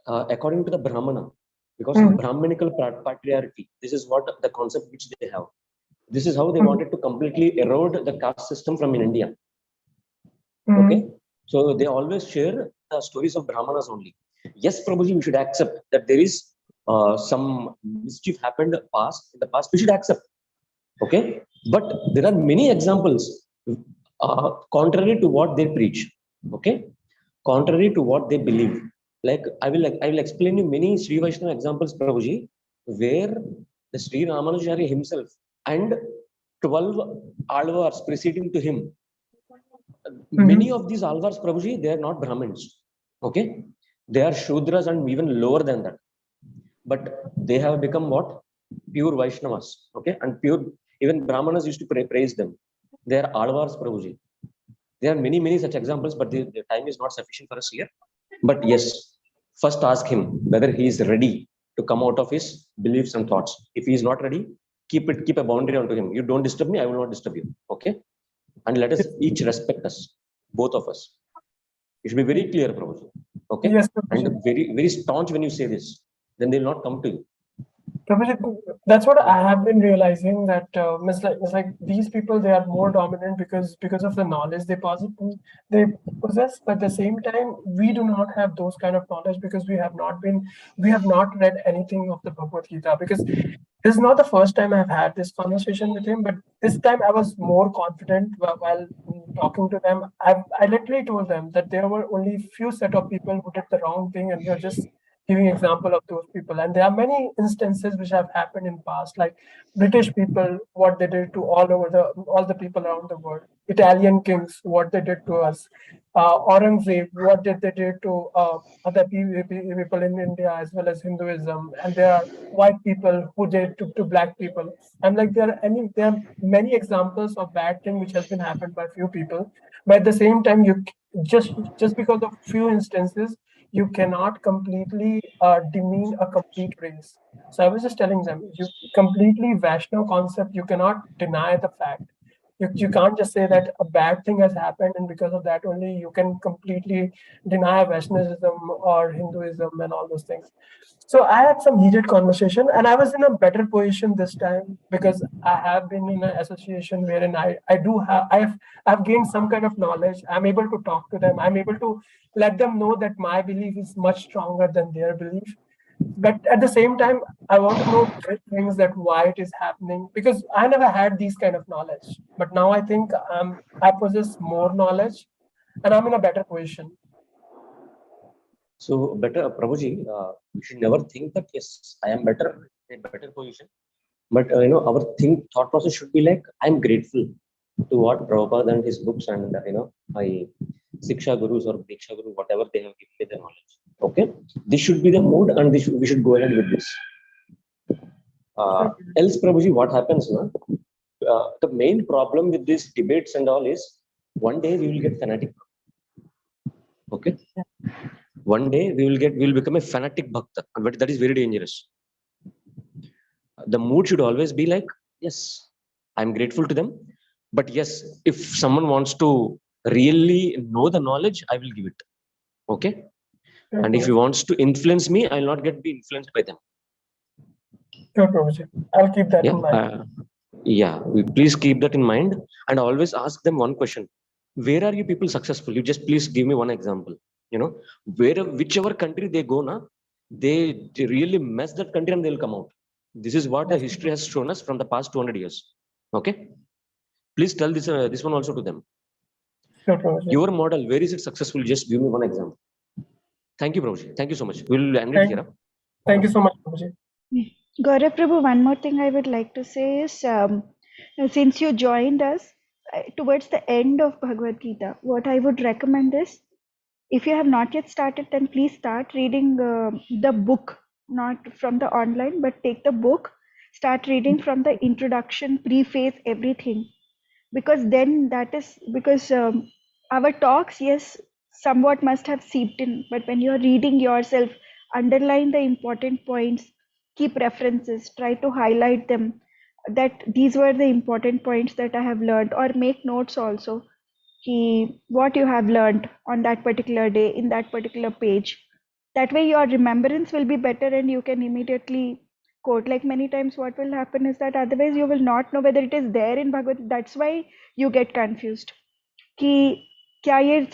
according to the Brahmana, because of Brahmanical patriarchy. This is what the concept which they have. This is how they wanted to completely erode the caste system from in India. Okay, so they always share the stories of Brahmanas only. Yes, Prabhuji, we should accept that there is some mischief happened in the past. We should accept. Okay, but there are many examples contrary to what they preach. Okay, contrary to what they believe. Like I will explain you many Sri Vaishnava examples, Prabhuji, where the Sri Ramanujacharya himself and 12 alvars preceding to him. Many of these alvars, Prabhuji, they are not Brahmins. Okay, they are Shudras and even lower than that. But they have become what? Pure Vaishnavas. Okay, and pure, even Brahmanas used to praise them. They are alvars, Prabhuji. There are many such examples, but the time is not sufficient for us here. But yes, first ask him whether he is ready to come out of his beliefs and thoughts. If he is not ready, keep a boundary onto him. You don't disturb me, I will not disturb you. Okay? And let us each respect us, both of us. You should be very clear, Prabhuji. Okay? Yes, and very, very staunch when you say this. Then they will not come to you. Prabhuji, that's what I have been realizing, that it's like these people, they are more dominant because of the knowledge they possess. But at the same time, we do not have those kind of knowledge because we have not read anything of the Bhagavad Gita. Because this is not the first time I've had this conversation with him, but this time I was more confident while talking to them. I literally told them that there were only few set of people who did the wrong thing, and we are just giving example of those people. And there are many instances which have happened in past, like British people, what they did to all the people around the world. Italian kings, what they did to us. Aurangzeb, what did they did to other people in India as well as Hinduism. And there are white people who did to black people. And like there are many examples of bad thing which has been happened by few people. But at the same time, you just because of few instances, you cannot completely demean a complete race. So I was just telling them, you completely Vaishnav concept, you cannot deny the fact. You can't just say that a bad thing has happened and because of that only you can completely deny Vaishnavism or Hinduism and all those things. So I had some heated conversation, and I was in a better position this time because I have been in an association wherein I've gained some kind of knowledge. I'm able to talk to them. I'm able to let them know that my belief is much stronger than their belief. But at the same time, I want to know things, that why it is happening, because I never had these kind of knowledge. But now I think I possess more knowledge, and I'm in a better position. So better, Prabhuji, you should never think that yes, I am better in a better position. But our thought process should be like, I'm grateful to what Prabhupada and his books and my Siksha Gurus or Diksha Guru, whatever they have given me the knowledge. Okay, this should be the mood, and we should go ahead with this. Else, Prabhuji, what happens now? The main problem with these debates and all is one day we will get fanatic. Okay, one day we will become a fanatic bhakta, but that is very dangerous. The mood should always be like, yes, I'm grateful to them, but yes, if someone wants to really know the knowledge, I will give it. Okay, and if he wants to influence me, I'll not be influenced by them. Sure, Prabhuji. I'll keep that in mind. Please keep that in mind, and always ask them one question: where are you people successful? You just please give me one example. Whichever country they go now, they really mess that country and they'll come out. This is what the history has shown us from the past 200 years. Okay, please tell this one also to them. Sure, your model, where is it successful? Just give me one example. Thank you, Prabhuji. Thank you so much. We'll end it here. Thank you so much, Prabhuji. Gaurav Prabhu, one more thing I would like to say is, since you joined us towards the end of Bhagavad Gita, what I would recommend is, if you have not yet started, then please start reading the book, not from the online, but take the book, start reading from the introduction, preface, everything. Because then our talks, yes, somewhat must have seeped in, but when you're reading yourself, underline the important points, keep references, try to highlight them, that these were the important points that I have learned, or make notes also, what you have learned on that particular day in that particular page. That way your remembrance will be better and you can immediately quote. Like many times what will happen is that otherwise you will not know whether it is there in Bhagavad. That's why you get confused कि क्या ये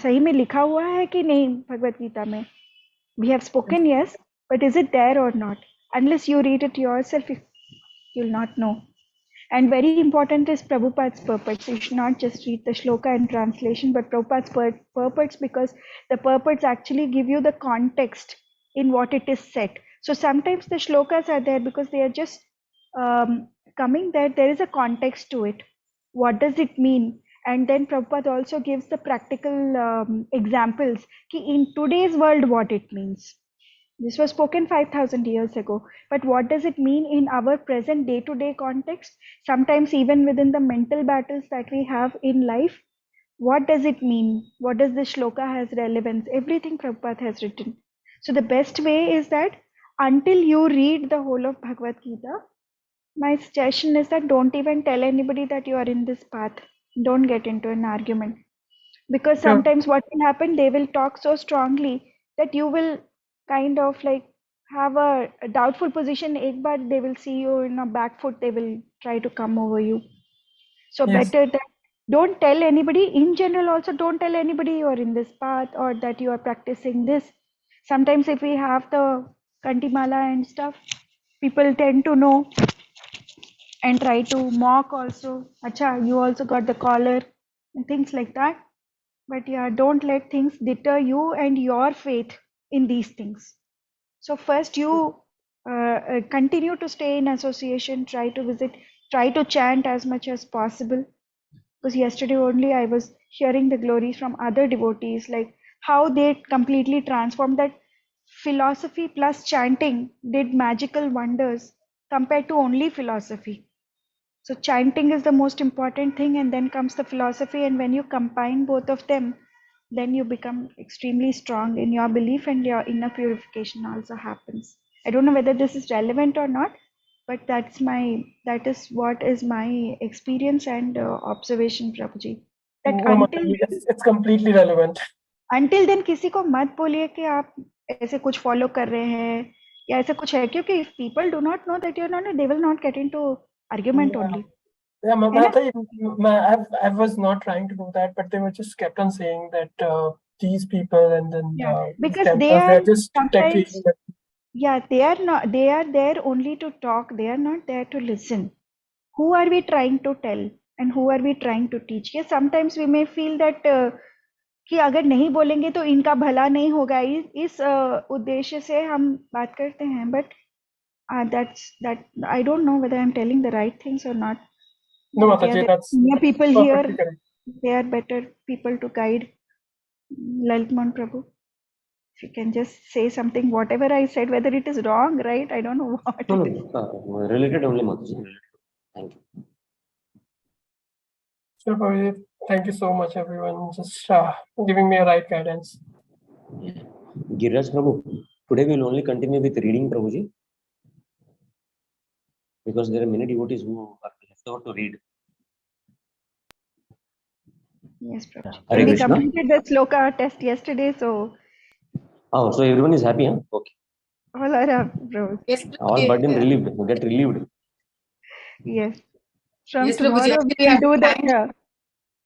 सही में लिखा हुआ है कि नहीं भगवत गीता में. We have spoken, yes, but is it there or not? Unless you read it yourself, you'll not know. And very important is Prabhupada's purports. You should not just read the shloka and translation, but Prabhupada's purports, because the purports actually give you the context in what it is said. So sometimes the shlokas are there because they are just coming there. There is a context to it. What does it mean? And then Prabhupada also gives the practical examples in today's world what it means. This was spoken 5,000 years ago, but what does it mean in our present day-to-day context? Sometimes even within the mental battles that we have in life, what does it mean? What does the shloka has relevance? Everything Prabhupada has written. So the best way is that until you read the whole of Bhagavad Gita, my suggestion is that don't even tell anybody that you are in this path. Don't get into an argument. Because sometimes what will happen, they will talk so strongly that you will kind of like have a doubtful position. Ek baar they will see you in a back foot, they will try to come over you. So better that don't tell anybody. In general, also don't tell anybody you are in this path or that you are practicing this. Sometimes if we have the Kantimala and stuff, people tend to know and try to mock also. Acha, you also got the collar and things like that. But yeah, don't let things deter you and your faith in these things. So first you continue to stay in association, try to visit, try to chant as much as possible. Because yesterday only I was hearing the glories from other devotees, like how they completely transformed that philosophy plus chanting did magical wonders compared to only philosophy. So chanting is the most important thing, and then comes the philosophy, and when you combine both of them, then you become extremely strong in your belief and your inner purification also happens. I don't know whether this is relevant or not, but that is what is my experience and observation, Prabhuji. That it's completely relevant. Until then किसी को मत बोलिए कि आप ऐसे कुछ follow कर रहे हैं या ऐसे कुछ है, क्योंकि if people do not know that you're not, they will not get into argument only. Yeah, I was not trying to do that, but they were just kept on saying that these people and then because they're just sometimes, they are not, they are there only to talk, they are not there to listen. Who are we trying to tell and who are we trying to teach? Yes, sometimes we may feel that कि अगर नहीं बोलेंगे तो इनका भला नहीं होगा, इस उद्देश्य से हम बात करते हैं, but that I don't know whether I'm telling the right things or not. No, Mataji, that's people here, they are better people to guide. Lalitman Prabhu, if you can just say something, whatever I said, whether it is wrong, right? I don't know what. No, related only, Mataji. Thank you. Sure, Prabhuji. Thank you so much, everyone, just giving me a right guidance. Yeah. Giriraj Prabhu, today we will only continue with reading, Prabhuji, because there are many devotees who are left over to read. Yes, Prabhuji. We completed the Sloka test yesterday, so. Oh, so everyone is happy, huh? Okay. All are up, bro. Yes, all burden relieved. Get relieved. Yes. From tomorrow we will do that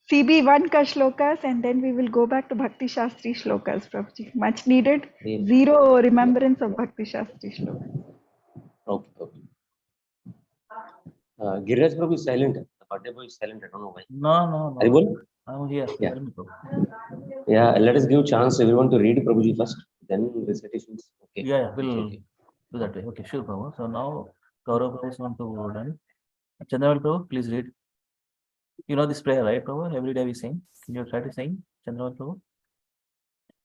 CB1 ka shlokas, and then we will go back to Bhakti Shastri shlokas, Prabhuji. Much needed. Zero remembrance of Bhakti Shastri shlokas. Okay. Giriraj Prabhu is silent. The birthday boy is silent. I don't know why. No. Haribol? I'm here. Yeah, let us give chance everyone to read Prabhuji first, then recitations. Okay. Yeah, we'll do that way. Okay, sure, Prabhu. So now Gaurav Prabhu is on to done. Chandravel Prabhu, please read. You know this prayer, right, Prabhu? Every day we sing. Can you try to sing, Chandravel Prabhu?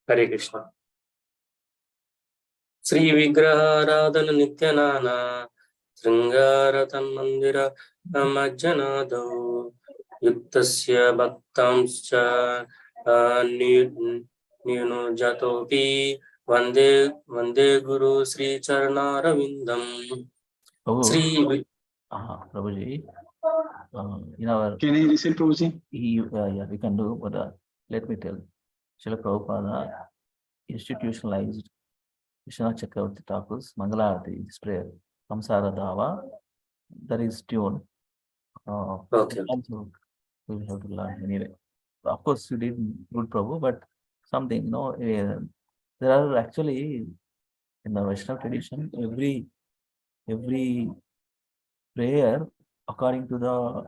Hare Krishna. Sri Vigraharadhana Nityanana Sringaratam Mandira Amajjanado Yuktasya Bhaktamscha Nino Jatopi Vande Guru Sri Charnaravindam. Sri Prabhuji, in our. Can I recite, Prabhuji? Yeah, we can do, but let me tell. Srila Prabhupada institutionalized Vishwanath Chakravarti Thakur's Mangalarati, this prayer, Samsara Dava, that is tune. Okay. We will have to learn anyway. Of course, you did good, Prabhu, but something, there are actually, in the Vaishnava tradition, every prayer according to the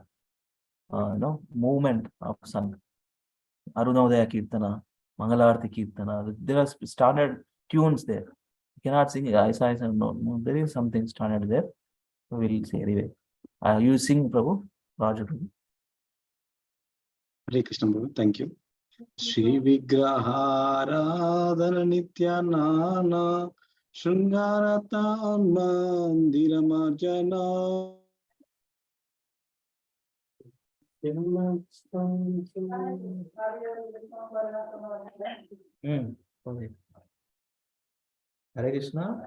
movement of sun. Arunodaya Kirtana, Mangalarti Kirtana, there are standard tunes there. You cannot sing Isa, no, there is something standard there. So we'll see anyway. You sing, Prabhu, Raja Prabhu. Hare Krishna, Prabhu. Thank you. Shri Vigraharadhana Nityanana Shrungarata Mandira Marjana. Hare Krishna.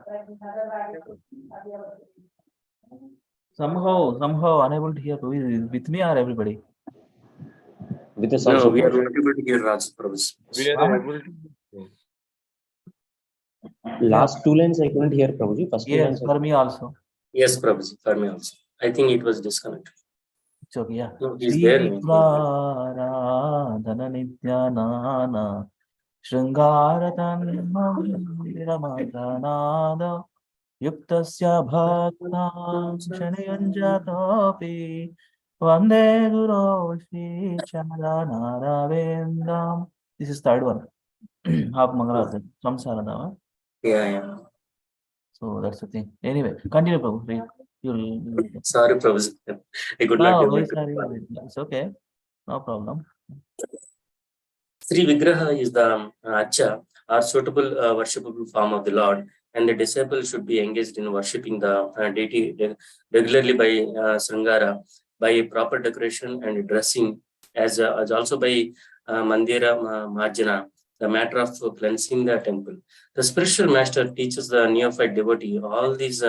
Somehow unable to hear. With me or everybody? With us No, also. we are not able to hear Raj Prabhu's. We are able to. Last two lines I couldn't hear, Prabhuji. First two Yes, lines. for me also. Yes, Prabhuji, for me also. I think it was disconnected. It's okay, yeah. No, he's there. Dhana Nityanana Shringaratana Yuktasya Bhaktam Shanayanjatopi Vande Guru Shri Charanaravindam. This is third one. Half Mangalarti. Samsaradava. Yeah. So that's the thing. Anyway, continue, Prabhu. You'll Sorry, Prabhuji. I could not no, able very to. sorry. It's okay. No problem. Sri Vigraha is the Acha or suitable worshipable form of the Lord, and the disciple should be engaged in worshipping the deity regularly by Sringara, by proper decoration and dressing, as also by Mandira Marjana, the matter of cleansing the temple. The spiritual master teaches the neophyte devotee all these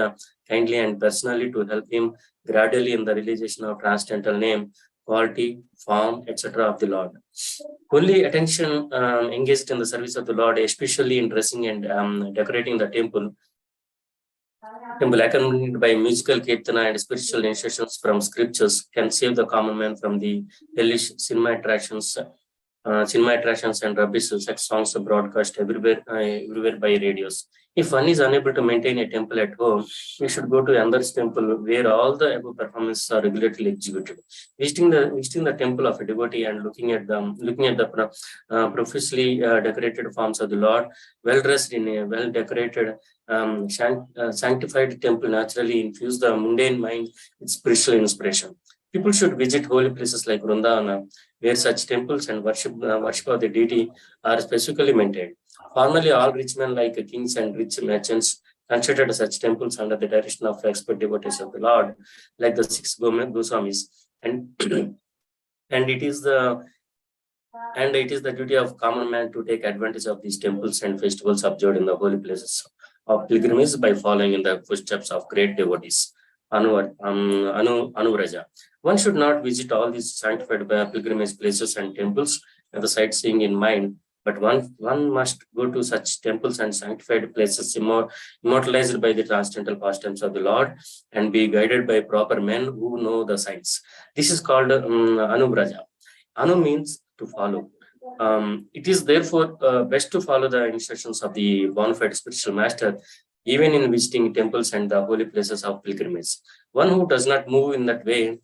kindly and personally to help him gradually in the realization of transcendental name, quality, form, etc. of the Lord. Only attention engaged in the service of the Lord, especially in dressing and decorating the temple, accompanied by musical kirtana and spiritual instructions from scriptures, can save the common man from the hellish cinema attractions and rubbish. Such songs are broadcast everywhere by radios. If one is unable to maintain a temple at home, we should go to another's temple where all the above performances are regularly executed. Visiting the temple of a devotee and looking at the profusely decorated forms of the Lord, well dressed in a well decorated sanctified temple, naturally infuse the mundane mind with spiritual inspiration. People should visit holy places like Vrindavana, where such temples and worship of the deity are specifically maintained. Formerly, all rich men like kings and rich merchants constructed such temples under the direction of expert devotees of the Lord, like the 6 Goswamis, and and it is the duty of common man to take advantage of these temples and festivals observed in the holy places of pilgrimage by following in the footsteps of great devotees. Anuvraja. One should not visit all these sanctified pilgrimage places and temples with the sightseeing in mind, but one must go to such temples and sanctified places immortalized by the transcendental pastimes of the Lord and be guided by proper men who know the signs. This is called Anubraja. Anu means to follow. It is therefore best to follow the instructions of the bona fide spiritual master, even in visiting temples and the holy places of pilgrimage. One who does not move in that way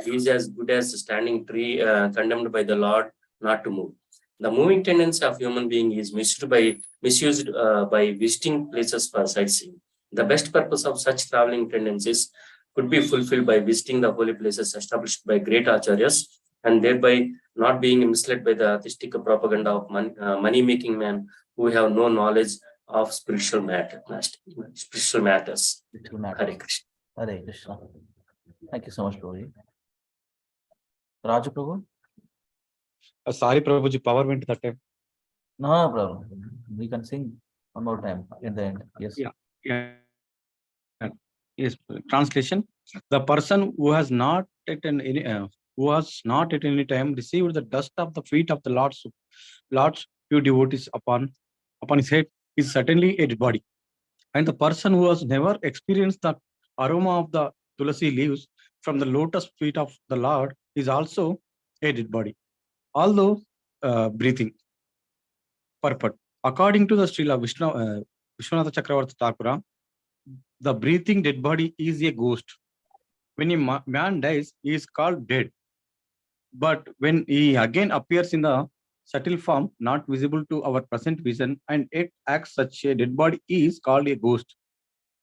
is as good as a standing tree condemned by the Lord not to move. The moving tendency of human being is misused by visiting places for sightseeing. The best purpose of such traveling tendencies could be fulfilled by visiting the holy places established by great acharyas, and thereby not being misled by the atheistic propaganda of money-making men who have no knowledge of spiritual matters. Hare Krishna. Hare Krishna. Thank you so much, Prabhuji. Raju Prabhu? Sorry, Prabhuji, power went that time. No problem. We can sing one more time at the end. Yes. Yeah. Yes. Translation: the person who has not at any time received the dust of the feet of the Lord's few devotees upon his head is certainly a dead body. And the person who has never experienced the aroma of the tulasi leaves from the lotus feet of the Lord is also a dead body, although breathing. Purport. According to the Srila Vishwanatha Chakravarti Thakura, the breathing dead body is a ghost. When a man dies, he is called dead. But when he again appears in the subtle form, not visible to our present vision, and it acts such a dead body is called a ghost.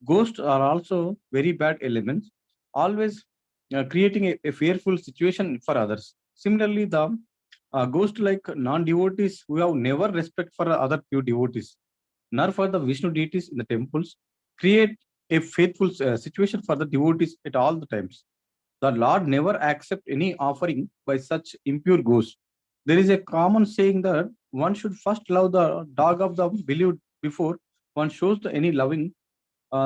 Ghosts are also very bad elements, always creating a fearful situation for others. Similarly, the ghost like non-devotees who have never respect for other pure devotees, nor for the Vishnu deities in the temples, create a faithful situation for the devotees at all the times. The Lord never accepts any offering by such impure ghosts. There is a common saying that one should first love the dog of the believed before one shows any loving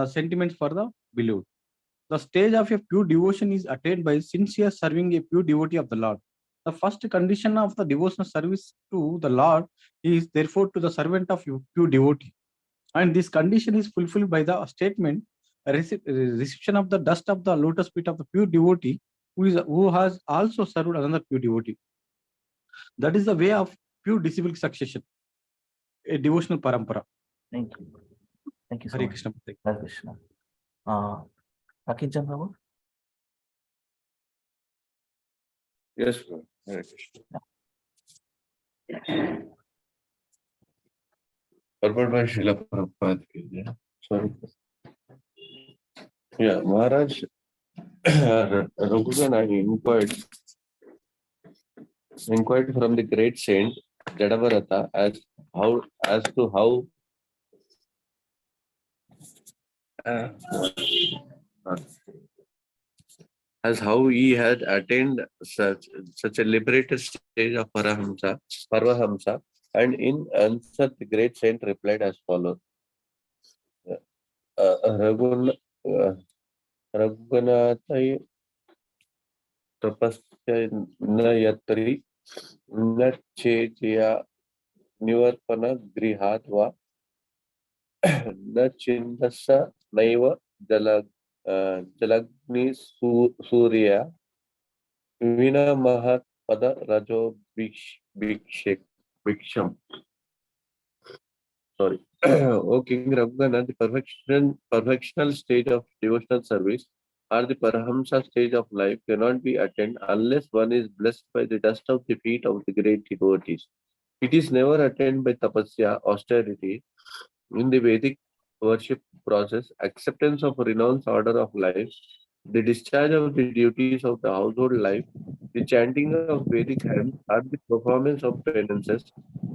sentiments for the beloved. The stage of a pure devotion is attained by sincere serving a pure devotee of the Lord. The first condition of the devotional service to the Lord is therefore to the servant of pure devotee. And this condition is fulfilled by the statement, reception of the dust of the lotus feet of the pure devotee who has also served another pure devotee. That is the way of pure disciplic succession, a devotional parampara. Thank you. Thank you so Hare much. Krishna. Hare Krishna. Akinjan Prabhu? Yes, sir. Hare Krishna. Purport by Srila Prabhupada. Sorry. Yeah, Maharaj Raghugan inquired from the great saint Jadavarata as to how he had attained such a liberated stage of Parvahamsa, and in answer the great saint replied as follows. Raghunathai tapasya nayatri nachetya nivarpana grihadva nachindasa naiva jalagni surya vina mahat pada rajo bhiksham. Sorry. O King Raghunatha, the perfectional stage of devotional service or the Parahamsa stage of life cannot be attained unless one is blessed by the dust of the feet of the great devotees. It is never attained by tapasya, austerity. In the Vedic worship process, acceptance of renounced order of life, the discharge of the duties of the household life, the chanting of Vedic hymns, or the performance of penances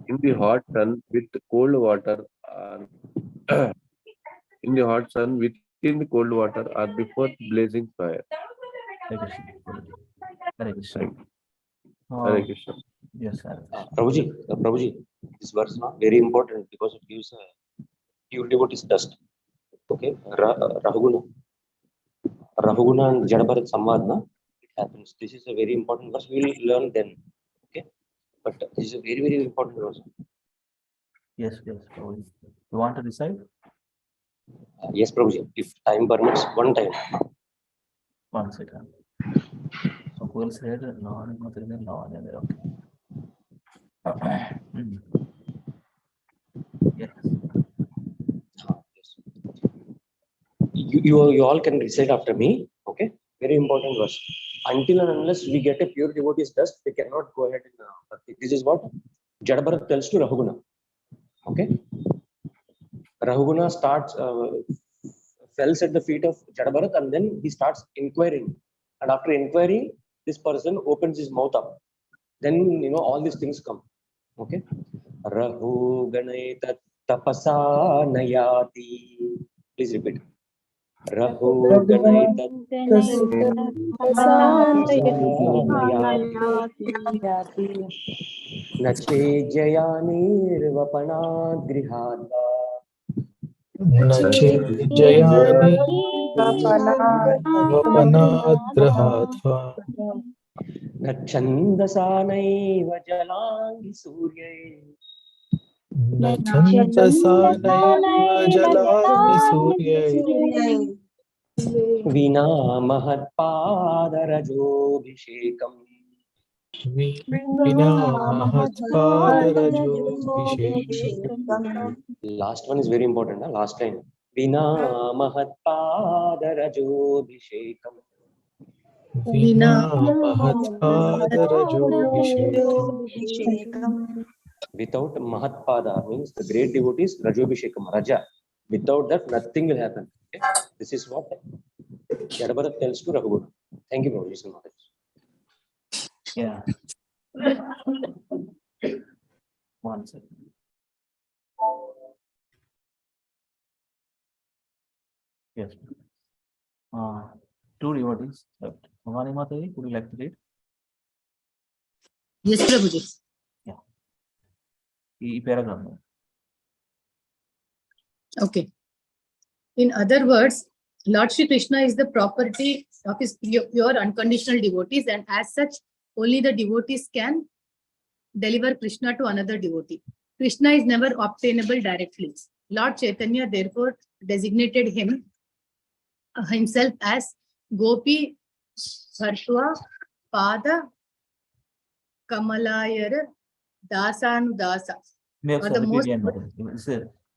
in the hot sun with cold water in the hot sun within the cold water or before blazing fire. Hare Krishna. Hare Krishna. Hare Krishna. Yes, Hare Krishna. Prabhuji, this verse is very important because it gives a pure devotee's dust. Okay, Rahuguna and Jadabarat Samvadna, it happens. This is a very important verse. We will learn then. Okay, but this is a very, very important verse. Yes, Prabhuji. You want to recite? Yes, Prabhuji. If time permits, one time. 1 second. So who will say it? No, okay. Yes. You all can recite after me. Okay, very important verse. Until and unless we get a pure devotee's dust, we cannot go ahead and this is what Jadabarat tells to Rahuguna. Okay, Rahuguna falls at the feet of Jadabarat, and then he starts inquiring. And after inquiring, this person opens his mouth up. Then all these things come. Okay, Rahugane tapasa nayati. Please repeat. Rahugane nache jayanirvapanad grihadva nachandasanaiva jalangi suryai vina mahatpadarajobhishekam. Last one is very important. Last line. Vina mahatpadarajobhishekam. Without mahatpada means the great devotees rajobhishekam, raja. Without that, nothing will happen. Okay? This is what Jadabarat tells to Raghuguna. Thank you, Prabhuji, so much. Yeah. 1 second. Yes. 2 devotees left. Bhavani Mataji, would you like to read? Yes, Prabhuji. Yeah. Paragraph. Okay. In other words, Lord Shri Krishna is the property of his pure unconditional devotees, and as such, only the devotees can deliver Krishna to another devotee. Krishna is never obtainable directly. Lord Chaitanya therefore designated himself as Gopi Bhartva Pada Kamalayar Dasanudasa. Or the most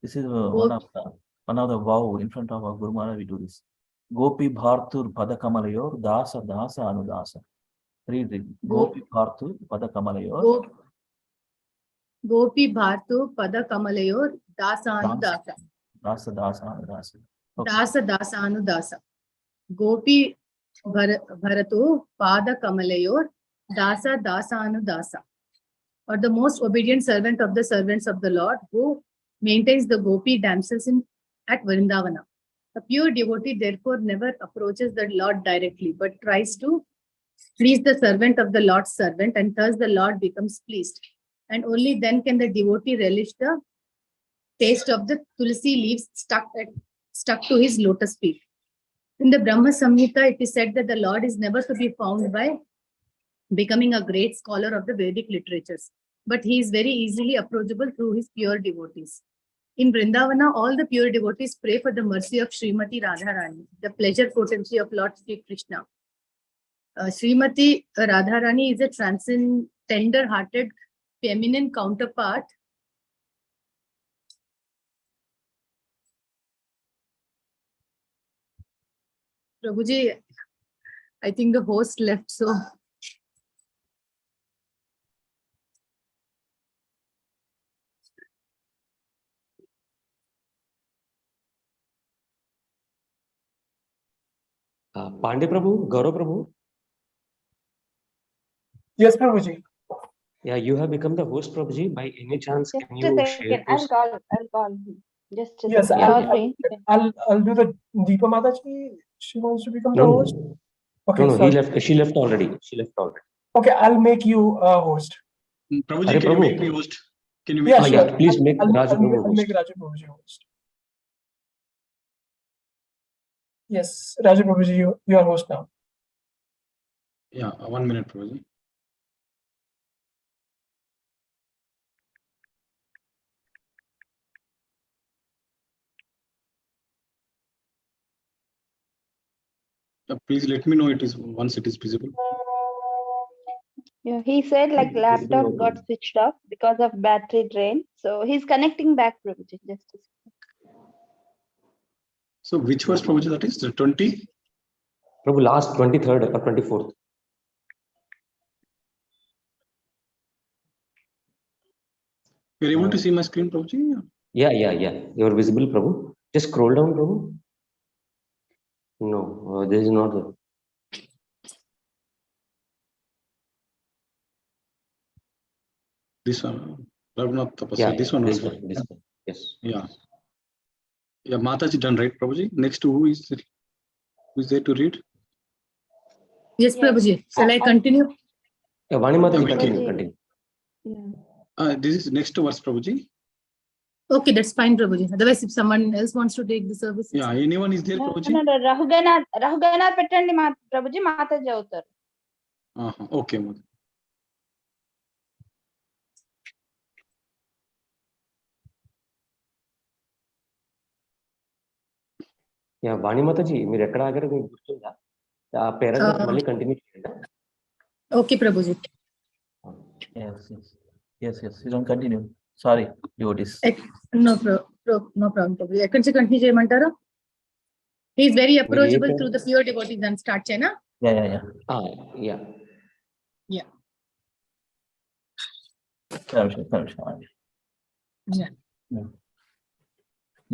this is one of the vow in front of our Guru Maharaj. We do this. Gopi Bhartur Padakamayor Dasa Dasa Anudasa. Read it. Gopi Bhartur Padakamayor. Gopi Bhartu Padakamayor Dasa Anudasa. Dasa Dasa Anudasa. Dasa Dasa Anudasa. Gopi Bharatu Padakamayor Dasa Dasa Anudasa. Or the most obedient servant of the servants of the Lord, who maintains the Gopi damsels at Vrindavana. A pure devotee therefore never approaches the Lord directly, but tries to please the servant of the Lord's servant, and thus the Lord becomes pleased. And only then can the devotee relish the taste of the tulsi leaves stuck to his lotus feet. In the Brahma Samhita, it is said that the Lord is never to be found by becoming a great scholar of the Vedic literatures, but he is very easily approachable through his pure devotees. In Vrindavana, all the pure devotees pray for the mercy of Srimati Radharani, the pleasure potency of Lord Sri Krishna. Srimati Radharani is a transcendent, tender-hearted, feminine counterpart Prabhuji, I think the host left, so. Pandey Prabhu, Gaurav Prabhu. Yes, Prabhuji. Yeah, you have become the host, Prabhuji. By any chance, Just can a you second. share I'll those? call. Just a Yes, second. I'll do the Deepa Mataji. She wants to become the host. Okay, no, sorry. he left. She left already. Okay, I'll make you a host. Prabhuji, can you make me host? Can you make Yeah, me sure. host? Please make Raju Prabhu I'll make Raju Prabhuji host. Yes, Raju Prabhuji, you are host now. Yeah, 1 minute, Prabhuji. Please let me know once it is visible. Yeah, he said like laptop got switched off because of battery drain. So he's connecting back, Prabhuji. Just a second. So which verse, Prabhuji, that is? The 20? Prabhu, last 23rd or 24th. You're able to see my screen, Prabhuji? Yeah. You're visible, Prabhu. Just scroll down, Prabhu. No, this is not there. This one, Raghunath Tapasya. Yeah, this one. This one. Yes. Yeah. Yeah, Mataji done, right, Prabhuji? Next to who is there to read? Yes, Prabhuji. Shall I continue? Yeah, Vani Mataji, continue. Yeah. This is next to verse, Prabhuji. Okay, that's fine, Prabhuji. Otherwise, if someone else wants to take the service. Yeah, anyone is there, Prabhuji? No, Rahuganath pettandi Prabhuji, Mataji avutaru. Okay. Yeah, Vani Mataji, మీరు ఎక్కడ ఆగారో మీకు గుర్తుందా? ఆ paragraph మళ్ళీ continue చేయండి. Okay, Prabhuji. Yes. You don't continue. Sorry, devotees. No problem, Prabhuji. ఎక్కడి నుంచి continue చేయమంటారు? He is very approachable through the pure devotees and start chena. Yeah. Yeah. Yeah.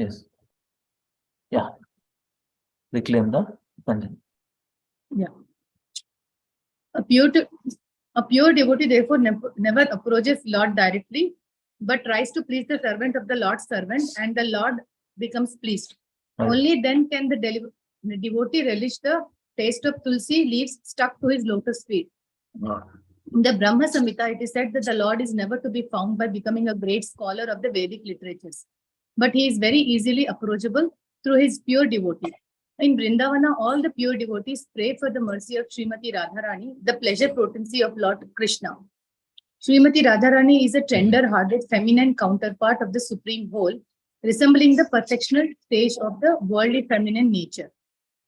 Yes. Yeah. Reclaim the content. Yeah. A pure devotee therefore never approaches Lord directly, but tries to please the servant of the Lord's servant, and the Lord becomes pleased. Right. Only then can the devotee relish the taste of tulsi leaves stuck to his lotus feet. Right. In the Brahma Samhita, it is said that the Lord is never to be found by becoming a great scholar of the Vedic literatures, but he is very easily approachable through his pure devotee. In Vrindavana, all the pure devotees pray for the mercy of Srimati Radharani, the pleasure potency of Lord Krishna. Srimati Radharani is a tender-hearted feminine counterpart of the Supreme Whole, resembling the perfectional stage of the worldly feminine nature.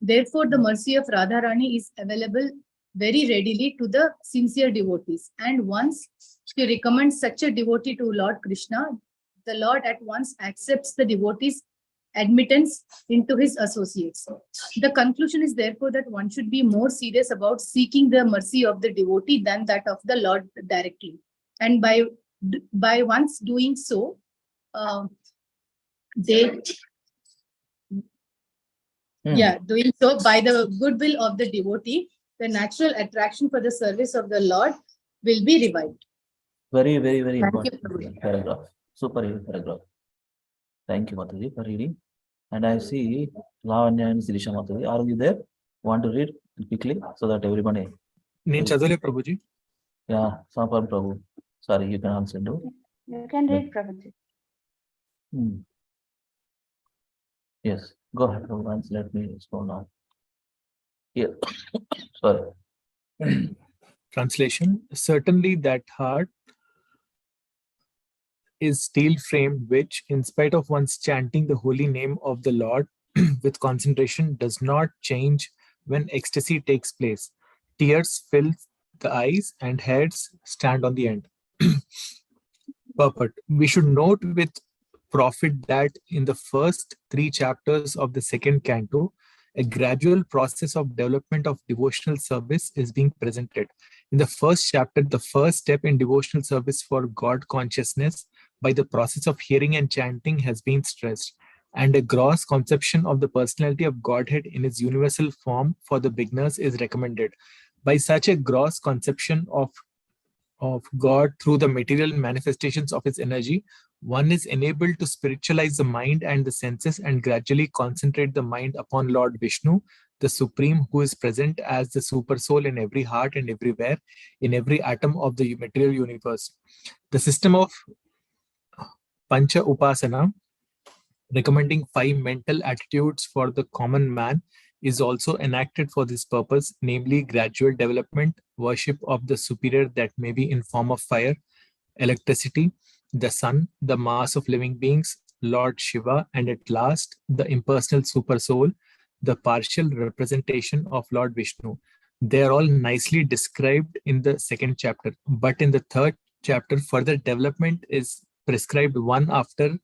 Therefore, the mercy of Radharani is available very readily to the sincere devotees. And once she recommends such a devotee to Lord Krishna, the Lord at once accepts the devotee's admittance into his associates. The conclusion is therefore that one should be more serious about seeking the mercy of the devotee than that of the Lord directly. And by once doing so, doing so by the goodwill of the devotee, the natural attraction for the service of the Lord will be revived. Very, very, very important paragraph. Super paragraph. Thank you, Mataji, for reading. And I see Lavanya and Sirisha Mataji. Are you there? Want to read quickly so that everybody. Prabhuji. Yeah, Sampam Prabhu. Sorry, you can also do. You can read, Prabhuji. Yes, go ahead, Prabhu. Let me scroll now. Here. Sorry. Translation. Certainly that heart is steel framed, which, in spite of one's chanting the holy name of the Lord with concentration, does not change when ecstasy takes place. Tears fill the eyes and heads stand on the end. Purport. We should note with profit that in the first 3 chapters of the second canto, a gradual process of development of devotional service is being presented. In the first chapter, the first step in devotional service for God consciousness by the process of hearing and chanting has been stressed, and a gross conception of the personality of Godhead in its universal form for the beginners is recommended. By such a gross conception of God through the material manifestations of his energy, one is enabled to spiritualize the mind and the senses and gradually concentrate the mind upon Lord Vishnu, the Supreme, who is present as the super soul in every heart and everywhere, in every atom of the material universe. The system of Pancha Upasana, recommending 5 mental attitudes for the common man, is also enacted for this purpose, namely gradual development, worship of the superior that may be in form of fire, electricity, the sun, the mass of living beings, Lord Shiva, and at last, the impersonal super soul, the partial representation of Lord Vishnu. They are all nicely described in the second chapter, but in the third chapter, further development is prescribed one after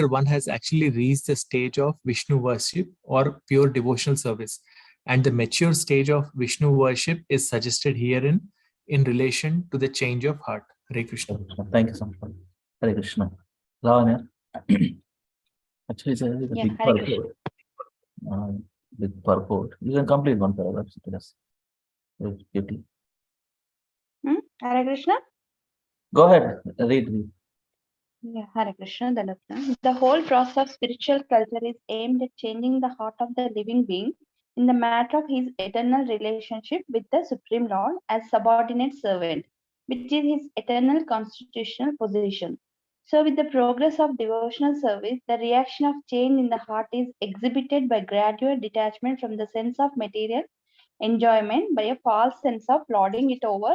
one has actually reached the stage of Vishnu worship or pure devotional service. And the mature stage of Vishnu worship is suggested herein in relation to the change of heart. Hare Krishna. Thank you so much. Hare Krishna. Lavanya. Actually, it's a big purport. Big purport. You can complete one paragraph. Hare Krishna. Go ahead. Read. Yeah, Hare Krishna, Dandatna. The whole process of spiritual culture is aimed at changing the heart of the living being in the matter of his eternal relationship with the Supreme Lord as subordinate servant, which is his eternal constitutional position. So, with the progress of devotional service, the reaction of change in the heart is exhibited by gradual detachment from the sense of material enjoyment by a false sense of lording it over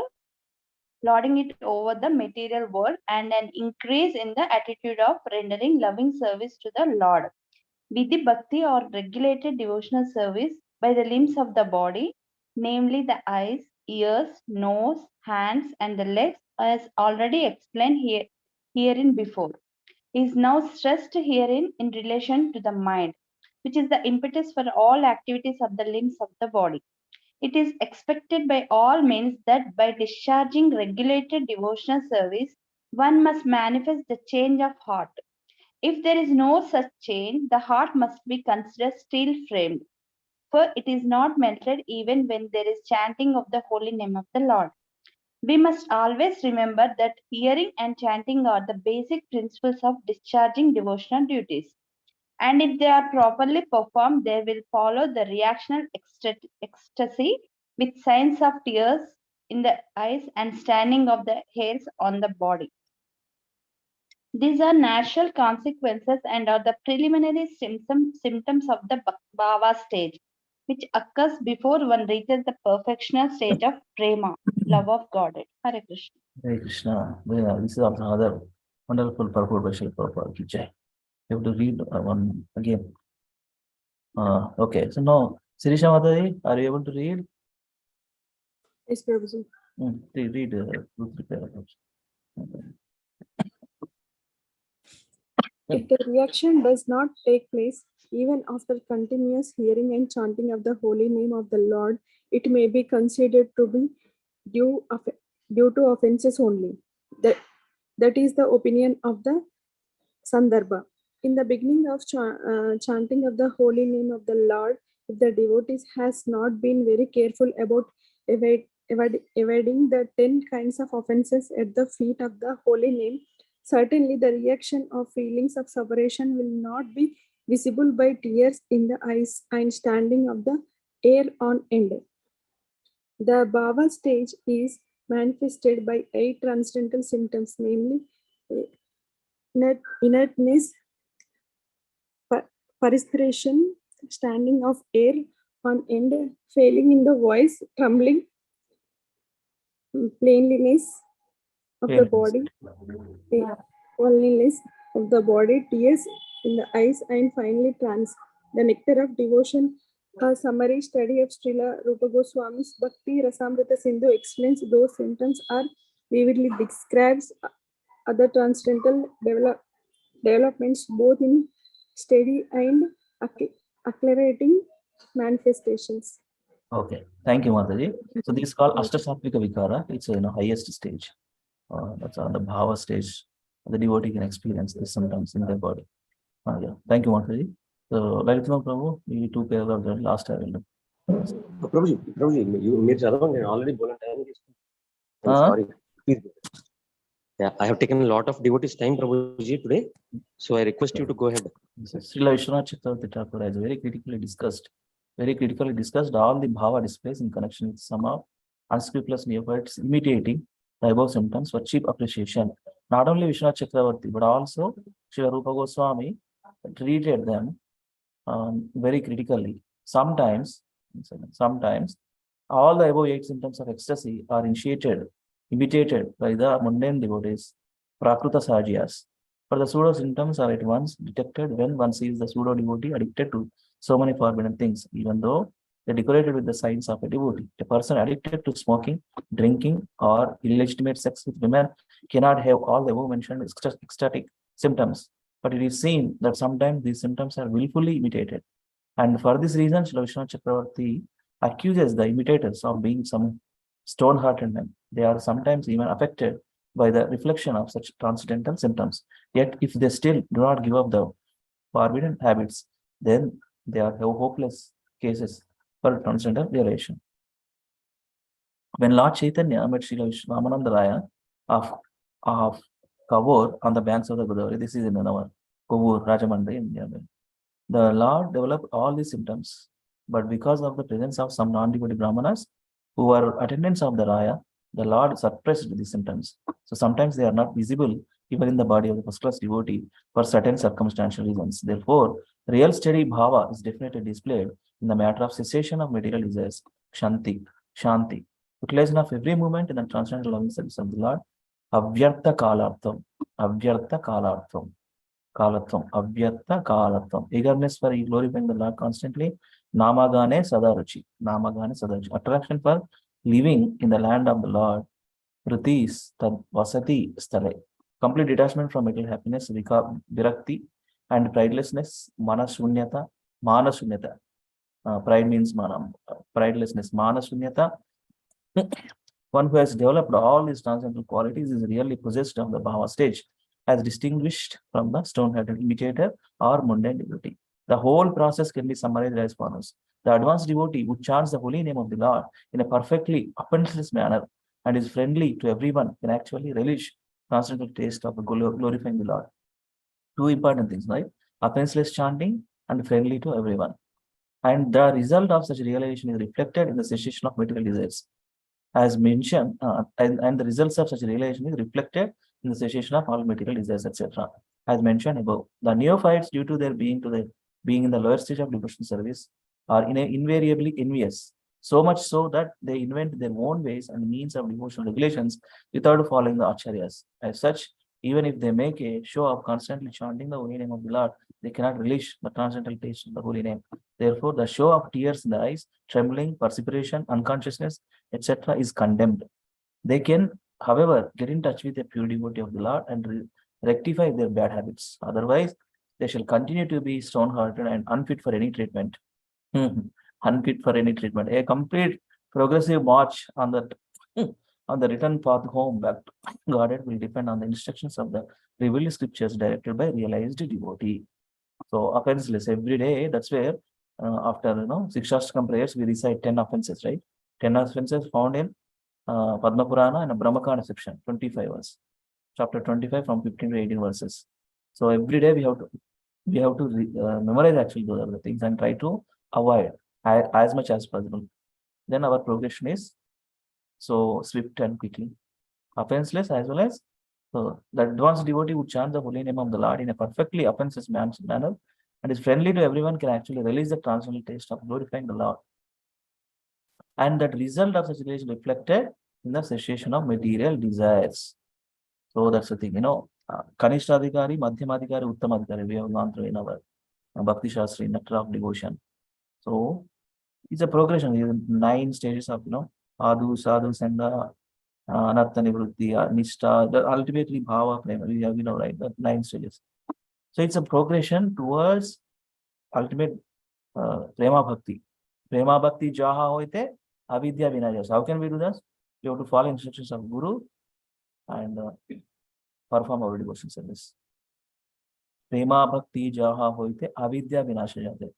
the material world, and an increase in the attitude of rendering loving service to the Lord. Vidhi Bhakti or regulated devotional service by the limbs of the body, namely the eyes, ears, nose, hands, and the legs, as already explained herein before, is now stressed herein in relation to the mind, which is the impetus for all activities of the limbs of the body. It is expected by all means that by discharging regulated devotional service, one must manifest the change of heart. If there is no such change, the heart must be considered steel framed, for it is not melted even when there is chanting of the holy name of the Lord. We must always remember that hearing and chanting are the basic principles of discharging devotional duties. And if they are properly performed, there will follow the reactional ecstasy with signs of tears in the eyes and standing of the hairs on the body. These are natural consequences and are the preliminary symptoms of the bhava stage, which occurs before one reaches the perfectional stage of prema, love of God. Hare Krishna. Hare Krishna. Yeah, this is also another wonderful purport by Srila Prabhupada. You have to read one again. Okay, so now, Sirisha Mataji, are you able to read? Yes, Prabhuji. Read 2-3 paragraphs. If the reaction does not take place, even after continuous hearing and chanting of the holy name of the Lord, it may be considered to be due to offenses only. That is the opinion of the Sandarbha. In the beginning of chanting of the holy name of the Lord, if the devotees has not been very careful about evading the 10 kinds of offenses at the feet of the holy name, certainly the reaction of feelings of separation will not be visible by tears in the eyes and standing of the air on end. The bhava stage is manifested by 8 transcendental symptoms, namely inertness, perspiration, standing of air on end, failing in the voice, trembling, plainness of the body, plainness of the body, tears in the eyes, and finally trance. The nectar of devotion. A summary study of Srila Rupa Goswami's Bhakti Rasamrita Sindhu explains those symptoms are vividly describes other transcendental developments both in steady and accelerating manifestations. Okay, thank you, Mataji. So this is called Ashtasattvika Vikara. It's a highest stage. That's on the bhava stage. The devotee can experience this sometimes in their body. Yeah. Thank you, Mataji. So, Laritma Prabhu, we 2 paragraphs last I will do. Prabhuji, you already I'm sorry. Please. Yeah, I have taken a lot of devotees' time, Prabhuji, today. So I request you to go ahead. Srila Vishwanath Chakravarti Thakur has very critically discussed all the bhava displays in connection with some of unscrupulous neophytes imitating the above symptoms for cheap appreciation. Not only Vishwanath Chakravarti, but also Srila Rupa Goswami treated them very critically. Sometimes all the above 8 symptoms of ecstasy are imitated by the mundane devotees, Prakruta Sajias. For the pseudo symptoms are at once detected when one sees the pseudo devotee addicted to so many forbidden things, even though they decorated with the signs of a devotee. A person addicted to smoking, drinking, or illegitimate sex with women cannot have all the above mentioned ecstatic symptoms. But it is seen that sometimes these symptoms are willfully imitated. And for this reason, Srila Vishwanath Chakravarti accuses the imitators of being some stone-hearted men. They are sometimes even affected by the reflection of such transcendental symptoms. Yet, if they still do not give up the forbidden habits, then they are hopeless cases for transcendental realization. When Lord Chaitanya met Srila Ramananda Raya of Kavur on the banks of the Godavari, this is in our Kavur, Rajamandri, India. The Lord developed all these symptoms, but because of the presence of some non-devotee Brahmanas who were attendants of the Raya, the Lord suppressed these symptoms. So sometimes they are not visible even in the body of the first-class devotee for certain circumstantial reasons. Therefore, real steady bhava is definitely displayed in the matter of cessation of material desires, Shanti, utilization of every moment in the transcendental loving service of the Lord, Avyartha Kalartham, Avyartha Kalatvam. Eagerness for glorifying the Lord constantly. Namagane Sadaruchi. Attraction for living in the land of the Lord. Vritis Tad Vasati Stale. Complete detachment from material happiness, Virakti, and pridelessness, Manasunyata. Pride means manam. Pridelessness, Manasunyata. One who has developed all these transcendental qualities is really possessed of the bhava stage, as distinguished from the stone-headed imitator or mundane devotee. The whole process can be summarized as follows. The advanced devotee who chants the holy name of the Lord in a perfectly offenseless manner and is friendly to everyone can actually relish transcendental taste of glorifying the Lord. 2 important things, right? Offenseless chanting and friendly to everyone. And the result of such realization is reflected in the cessation of material desires. As mentioned, and the results of such realization is reflected in the cessation of all material desires, etc. As mentioned above, the neophytes, due to their being in the lower stage of devotional service, are invariably envious, so much so that they invent their own ways and means of devotional regulations without following the acharyas. As such, even if they make a show of constantly chanting the holy name of the Lord, they cannot relish the transcendental taste of the holy name. Therefore, the show of tears in the eyes, trembling, perspiration, unconsciousness, etc. is condemned. They can, however, get in touch with a pure devotee of the Lord and rectify their bad habits. Otherwise, they shall continue to be stone-hearted and unfit for any treatment. Unfit for any treatment. A complete progressive march on the return path home back to Godhead will depend on the instructions of the revealed scriptures directed by realized devotee. So offense list every day. That's where after 6 Shastakam prayers we recite 10 offenses, right? 10 offenses found in Padma Purana and Brahmakana section, 25 verse, chapter 25 from 15 to 18 verses. So every day we have to memorize actually those are the things and try to avoid as much as possible. Then our progression is so swift and quickly, offenseless as well as the advanced devotee would chant the holy name of the Lord in a perfectly offenseless manner and is friendly to everyone, can actually release the transcendental taste of glorifying the Lord. And that result of such is reflected in the cessation of material desires. So that's the thing, Kanishtadhikari, Madhyamadhikari, Uttamadhikari, we have gone through in our Bhakti Shastri, nectar of devotion. So it's a progression, 9 stages of, Adu, Sadhu, Sangha, Anartha, Nivrutti, Nishta, ultimately Bhava, Prema, we have, right, the 9 stages. So it's a progression towards ultimate Prema Bhakti. Prema Bhakti Jaha hoite, Avidya Vinajas. How can we do this? We have to follow instructions of Guru and perform our devotion service. Prema Bhakti Jaha hoite, Avidya Vinashajate.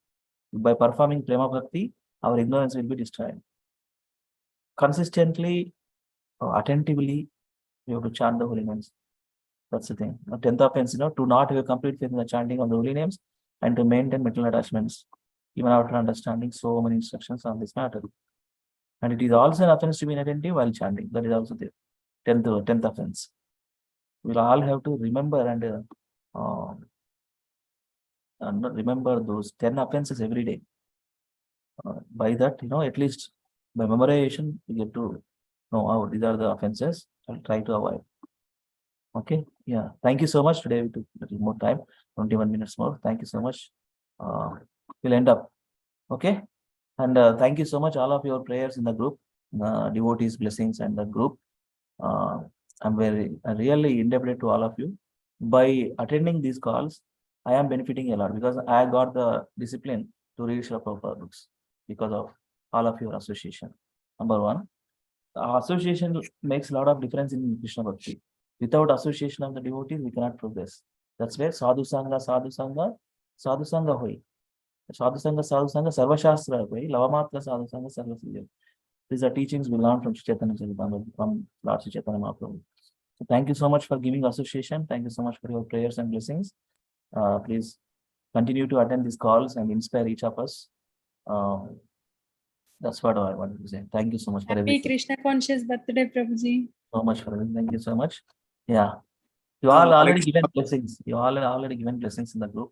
By performing Prema Bhakti, our ignorance will be destroyed. Consistently, attentively, we have to chant the holy names. That's the thing. 10th offense, to not have a complete faith in the chanting of the holy names and to maintain mental attachments, even after understanding so many instructions on this matter. And it is also an offense to be inattentive while chanting. That is also the 10th offense. We'll all have to remember and remember those 10 offenses every day. By that, at least by memorization, we get to know how these are the offenses. I'll try to avoid. Okay. Yeah. Thank you so much. Today we took a little more time, 21 minutes more. Thank you so much. We'll end up. Okay. And thank you so much, all of your prayers in the group, devotees, blessings, and the group. I'm really indebted to all of you. By attending these calls, I am benefiting a lot because I got the discipline to read Srila Prabhupada books because of all of your association. Number one, the association makes a lot of difference in Krishna Bhakti. Without association of the devotees, we cannot progress. That's where Sadhu Sangha, Sadhu Sangha, Sadhu Sangha hoi. Sadhu Sangha, Sarva Shastra hoi. Lavamatra Sadhu Sangha, Sarva Siddhi. These are teachings we learned from Chaitanya Charitamrita, from Lord Chaitanya Mahaprabhu. So thank you so much for giving association. Thank you so much for your prayers and blessings. Please continue to attend these calls and inspire each of us. That's what I wanted to say. Thank you so much for everything. Happy Krishna conscious birthday, Prabhuji. So much for everything. Thank you so much. Yeah. You all already given blessings. You all already given blessings in the group.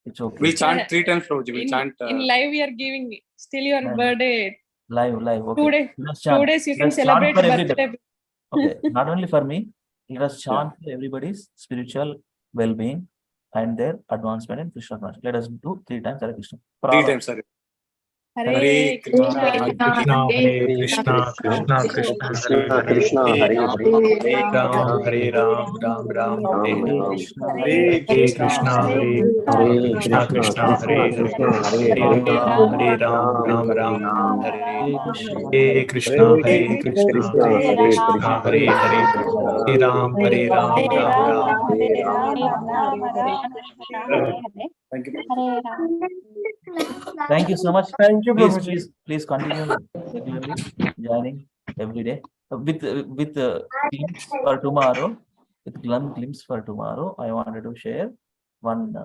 It's okay. We'll chant 3 times, Prabhuji. We'll chant. In live, we are giving still your birthday. Live. Okay. 2 days you can celebrate birthday. Okay. Not only for me, let us chant for everybody's spiritual well-being and their advancement in Krishna consciousness. Let us do 3 times Hare Krishna. 3 times, sorry. Hare Krishna, Hare Krishna, Krishna Krishna, Hare Krishna, Hare Ram, Hare Ram, Ram Ram, Hare Krishna, Hare Krishna, Hare Krishna, Krishna Hare Hare Ram, Ram Ram, Hare Krishna, Hare Krishna, Krishna Hare Hare Ram, Ram Ram, Hare Thank you. Thank you so much. Thank you, Prabhuji. Please continue regularly joining every day with glimpse for tomorrow. With glimpse for tomorrow, I wanted to share one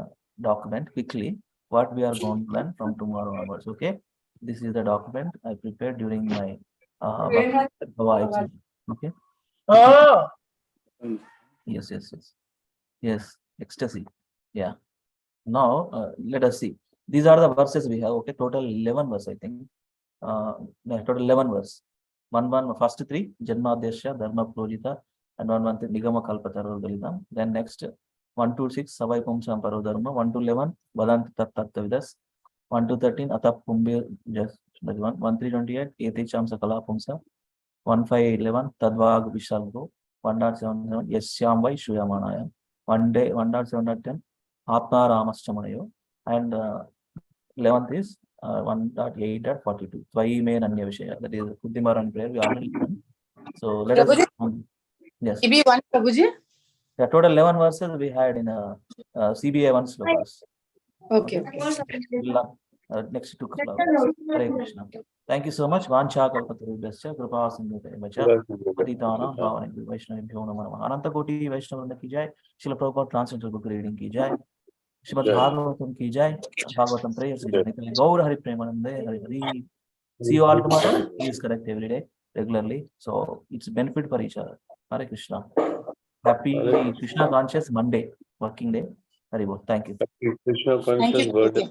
document quickly. What we are going to learn from tomorrow onwards. Okay, this is the document I prepared during my Bhava exam. Okay. Yes, ecstasy. Yeah. Now, let us see. These are the verses we have. Okay, total 11 verse, I think. Total 11 verse. First three, Janma Desha, Dharma Projita, and 1 Nigama Kalpataro Dalidam. Then next, 1 to 6, Savai Pumsam Parodharma, 1 to 11, Vadant Tattavidas, 1 to 13, Atap Pumbir, just that one, 1 3 28, Eti Cham Sakala Pumsa, 1 5 11, Tadvag Vishalgo, 1.7 Yasyam Vai Shuyamanaya, 1.7 Apna Ramastamanayo, and 11th is 1.8.42. Tvai me Nanya Vishaya. That is Kuddimaran prayer. We already done. So let us. Yes. CBA 1, Prabhuji? The total 11 verses we had in CBA 1 slokas. Okay. Next two couple of hours. Hare Krishna. Thank you so much. Vancha Kalpatarubyascha Kripa Sindhute Patitana Bhavane Vaishnavibhyo Namo Namah. Ananta Koti Vaishnavanda ki jai. Srila Prabhupada translated book reading ki jai. Srimad Bhagavatam ki jai. Bhagavatam prayers ki jai. Gaur Hari Premanande Hari Hari. See you all tomorrow. Please correct every day regularly. So it's a benefit for each other. Hare Krishna. Happy Krishna conscious Monday working day. Hari Bol. Thank you. Krishna conscious birthday.